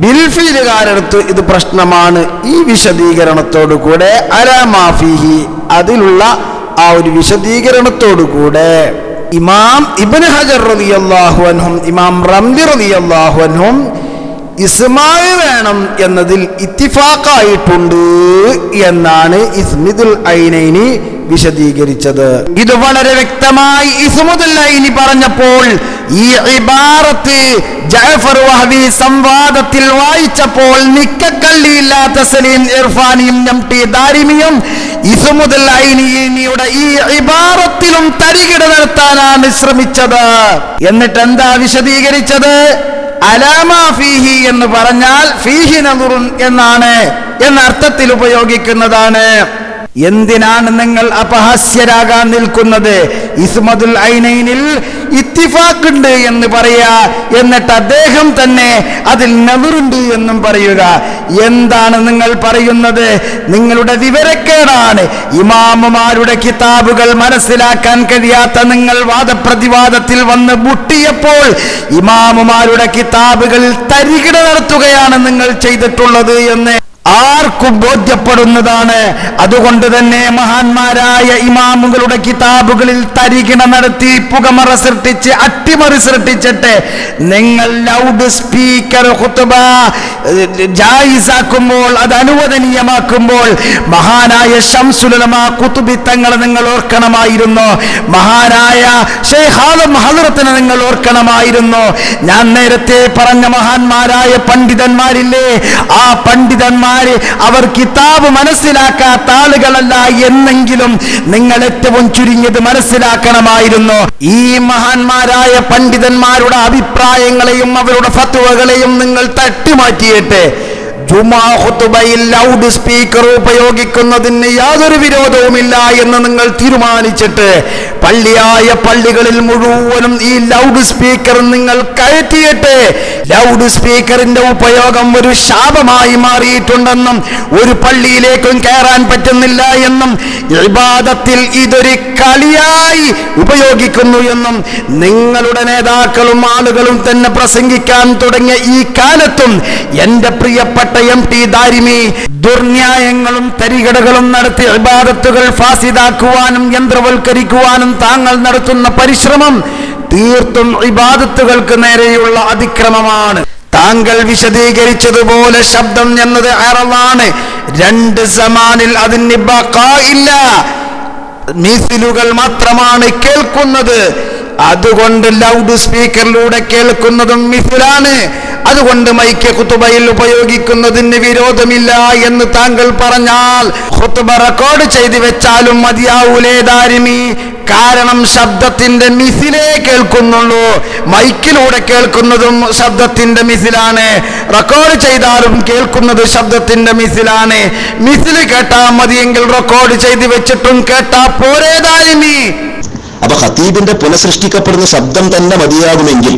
ബിൽ ഫീലുകാരടുത്ത് ഇത് പ്രശ്നമാണ്. ഈ വിശദീകരണത്തോടുകൂടെ അലാമാ ഫീഹി, അതിലുള്ള ആ ഒരു വിശദീകരണത്തോടുകൂടെ ഇമാം ഇബ്നു ഹജർ റളിയല്ലാഹു അൻഹും ഇമാം റംലി റളിയല്ലാഹു അൻഹും ഇസ്മാഇ വേണം എന്നതിൽ ഇത്തിഫാഖായിട്ടുണ്ട് എന്നാണ് ഇസ്മിദുൽ ഐനൈനി വിശദീകരിച്ചത്. ഇത് വളരെ വ്യക്തമായി ഇസ്മുദുൽ ഐനി പറഞ്ഞപ്പോൾ ഈ ഇബാറത്ത് ജഅഫർ വഹബി സംവാദത്തിൽ വായിച്ചപ്പോൾ നിക്കക്കള്ളിയില്ലാത്ത സലീം ഇർഫാനിയും എംടി ദാരിമിയും ഇസ്മുദുൽ ഐനിയുടെ ഈ ഇബാറത്തിലും തരികിട നടത്താനാണ് ശ്രമിച്ചത്. എന്നിട്ട് എന്താ വിശദീകരിച്ചത്? അലാമാ ഫീഹി എന്ന് പറഞ്ഞാൽ ഫീഹി നദറുൻ എന്നാണ്, എന്ന അർത്ഥത്തിൽ ഉപയോഗിക്കുന്നതാണ്. എന്തിനാണ് നിങ്ങൾ അപഹാസ്യരാകാൻ നിൽക്കുന്നത്? ഇസ്മുദുൽ ഐനൈനിൽ ഇത്തിഫാഖ് ഉണ്ട് എന്ന് പറയാ, എന്നിട്ട് അദ്ദേഹം തന്നെ അതിൽ നദറുണ്ട് എന്നും പറയുക. എന്താണ് നിങ്ങൾ പറയുന്നത്? നിങ്ങളുടെ വിവരക്കേടാണ്. ഇമാമുമാരുടെ കിതാബുകൾ മനസ്സിലാക്കാൻ കഴിയാത്ത നിങ്ങൾ വാദപ്രതിവാദത്തിൽ വന്ന് മുട്ടിയപ്പോൾ ഇമാമുമാരുടെ കിതാബുകളിൽ തരികിട നടത്തുകയാണ് നിങ്ങൾ ചെയ്തിട്ടുള്ളത് എന്ന് ആർക്കും ബോധ്യപ്പെടുന്നതാണ്. അതുകൊണ്ട് തന്നെ മഹാന്മാരായ ഇമാമുകളുടെ കിതാബുകളിൽ തരികിട നടത്തി പുകമറ സൃഷ്ടിച്ച് അട്ടിമറി സൃഷ്ടിച്ചിട്ട് നിങ്ങൾ ലൗഡ് സ്പീക്കർ ഖുതുബ ജായിസാക്കുമ്പോൾ, അത് അനുവദനീയമാക്കുമ്പോൾ മഹാനായ ശംസുൽ ഉലമാ ഖുതുബി തങ്ങളെ നിങ്ങൾ ഓർക്കണമായിരുന്നു. മഹാനായ ശൈഖ് ആലം ഹദ്റത്തിനെ നിങ്ങൾ ഓർക്കണമായിരുന്നു. ഞാൻ നേരത്തെ പറഞ്ഞ മഹാന്മാരായ പണ്ഡിതന്മാരില്ലേ, ആ പണ്ഡിതന്മാർ അവർ കിതാബ് മനസ്സിലാക്കാത്ത ആളുകളല്ല എന്നെങ്കിലും നിങ്ങൾ ഏറ്റവും ചുരുങ്ങിയത് മനസ്സിലാക്കണമായിരുന്നു. ഈ മഹാന്മാരായ പണ്ഡിതന്മാരുടെ അഭിപ്രായങ്ങളെയും അവരുടെ ഫത്വകളെയും നിങ്ങൾ തട്ടിമാറ്റിയിട്ട് ജുമാ ഖുതുബയിൽ ലൗഡ് സ്പീക്കർ ഉപയോഗിക്കുന്നതിന് യാതൊരു വിരോധവുമില്ല എന്ന് നിങ്ങൾ തീരുമാനിച്ചിട്ട് പള്ളിയായ പള്ളികളിൽ മുഴുവനും ഈ ലൗഡ് സ്പീക്കർ നിങ്ങൾ കയറ്റിയിട്ട് ലൗഡ് സ്പീക്കറിന്റെ ഉപയോഗം ഒരു ശാപമായി മാറിയിട്ടുണ്ടെന്നും ഒരു പള്ളിയിലേക്കും കയറാൻ പറ്റുന്നില്ല എന്നും ഇബാദത്തിൽ ഇതൊരു കളിയായി ഉപയോഗിക്കുന്നു എന്നും നിങ്ങളുടെ നേതാക്കളും ആളുകളും തന്നെ പ്രസംഗിക്കാൻ തുടങ്ങിയ ഈ കാലത്തും എന്റെ പ്രിയപ്പെട്ട എംടി ദാരിമി ദുർന്യായങ്ങളും തരികടകളും നടത്തി ഇബാദത്തുകൾ ഫാസിദാക്കുവാനും യന്ത്രവൽക്കരിക്കുവാനും താങ്കൾ നടത്തുന്ന പരിശ്രമം തീർത്തും ഇബാദത്തുകൾക്ക് നേരെയുള്ള അതിക്രമമാണ്. താങ്കൾ വിശദീകരിച്ചതുപോലെ ശബ്ദം എന്നത് അറളാണ്. രണ്ട് സമാനിൽ അതിന് ബഖാ ഇല്ല, മിസ്ലുകൾ മാത്രമാണ് കേൾക്കുന്നത്. അതുകൊണ്ട് ലൗഡ് സ്പീക്കറിലൂടെ കേൾക്കുന്നതും മിസ്ലാണ്. അതുകൊണ്ട് മൈക്ക് ഖുതുബയിൽ ഉപയോഗിക്കുന്നതിന് വിരോധമില്ല എന്ന് താങ്കൾ പറഞ്ഞാൽ ഖുതുബ റെക്കോർഡ് ചെയ്തു വെച്ചാലും മതിയാവൂലേ ദാരിമി? കാരണം ശബ്ദത്തിന്റെ മിസിലേ കേൾക്കുന്നുള്ളൂ. മൈക്കിലൂടെ കേൾക്കുന്നതും ശബ്ദത്തിന്റെ മിസിലാണ്, റെക്കോർഡ് ചെയ്താലും കേൾക്കുന്നത് ശബ്ദത്തിന്റെ മിസിലാണ്. മിസില് കേട്ടാ മതിയെങ്കിൽ റെക്കോർഡ് ചെയ്തു വെച്ചിട്ടും കേട്ടാ പോരേ ദാരിമി? അപ്പൊ ഖതീബിന്റെ പുനഃസൃഷ്ടിക്കപ്പെടുന്ന ശബ്ദം തന്നെ മതിയാകുമെങ്കിൽ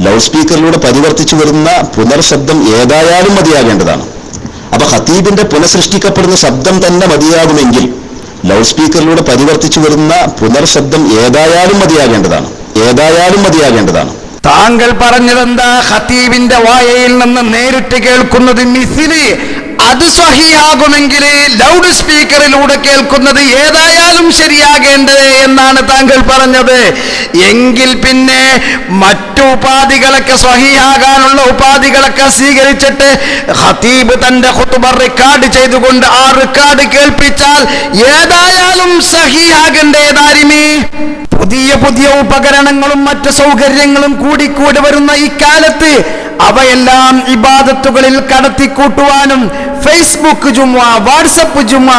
ലൗഡ് സ്പീക്കറിലൂടെ പരിവർത്തിച്ചു വരുന്ന പുനർശബ്ദം ഏതായാലും മതിയാകേണ്ടതാണ്. അപ്പൊ ഖതീബിന്റെ പുനഃസൃഷ്ടിക്കപ്പെടുന്ന ശബ്ദം തന്നെ മതിയാകുമെങ്കിൽ ലൗഡ് സ്പീക്കറിലൂടെ പരിവർത്തിച്ചു വരുന്ന പുനർശബ്ദം ഏതായാലും മതിയാകേണ്ടതാണ്. താങ്കൾ പറഞ്ഞതെന്താ? ഖതീബിന്റെ വായയിൽ നിന്ന് നേരിട്ട് കേൾക്കുന്നത് മിസില്, അത് സ്വഹീഹാകുമെങ്കിൽ ലൗഡ് സ്പീക്കറിലൂടെ കേൾക്കുന്നത് ഏതായാലും ശരിയാകേണ്ടത് എന്നാണ് താങ്കൾ പറഞ്ഞത്. എങ്കിൽ പിന്നെ മറ്റു ഉപാധികളൊക്കെ സ്വഹീഹാകാനുള്ള ഉപാധികളൊക്കെ സ്വീകരിച്ചിട്ട് ഖതീബ് തന്റെ ഖുതുബ റെക്കോർഡ് ചെയ്തുകൊണ്ട് ആ റെക്കോർഡ് കേൾപ്പിച്ചാൽ ഏതായാലും സ്വഹീഹാകണ്ടേ ദാരിമി? പുതിയ പുതിയ ഉപകരണങ്ങളും മറ്റു സൗകര്യങ്ങളും കൂടിക്കൂടി വരുന്ന ഇക്കാലത്ത് അവയെല്ലാം ഇബാദത്തുകളിൽ കടത്തിക്കൂട്ടുവാനും ഫേസ്ബുക്ക് ജുമുഅ, വാട്സപ്പ് ജുമുഅ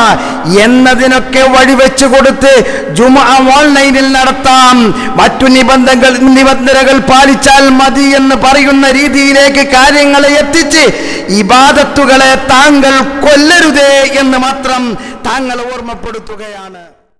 എന്നതിനൊക്കെ വഴിവെച്ചു കൊടുത്ത് ജുമുഅ ഓൺലൈനിൽ നടത്താം, മറ്റു നിബന്ധനകൾ പാലിച്ചാൽ മതി എന്ന് പറയുന്ന രീതിയിലേക്ക് കാര്യങ്ങളെ എത്തിച്ച് ഇബാദത്തുകളെ താങ്കൾ കൊല്ലരുതേ എന്ന് മാത്രം താങ്കൾ ഓർമ്മപ്പെടുത്തുകയാണ്.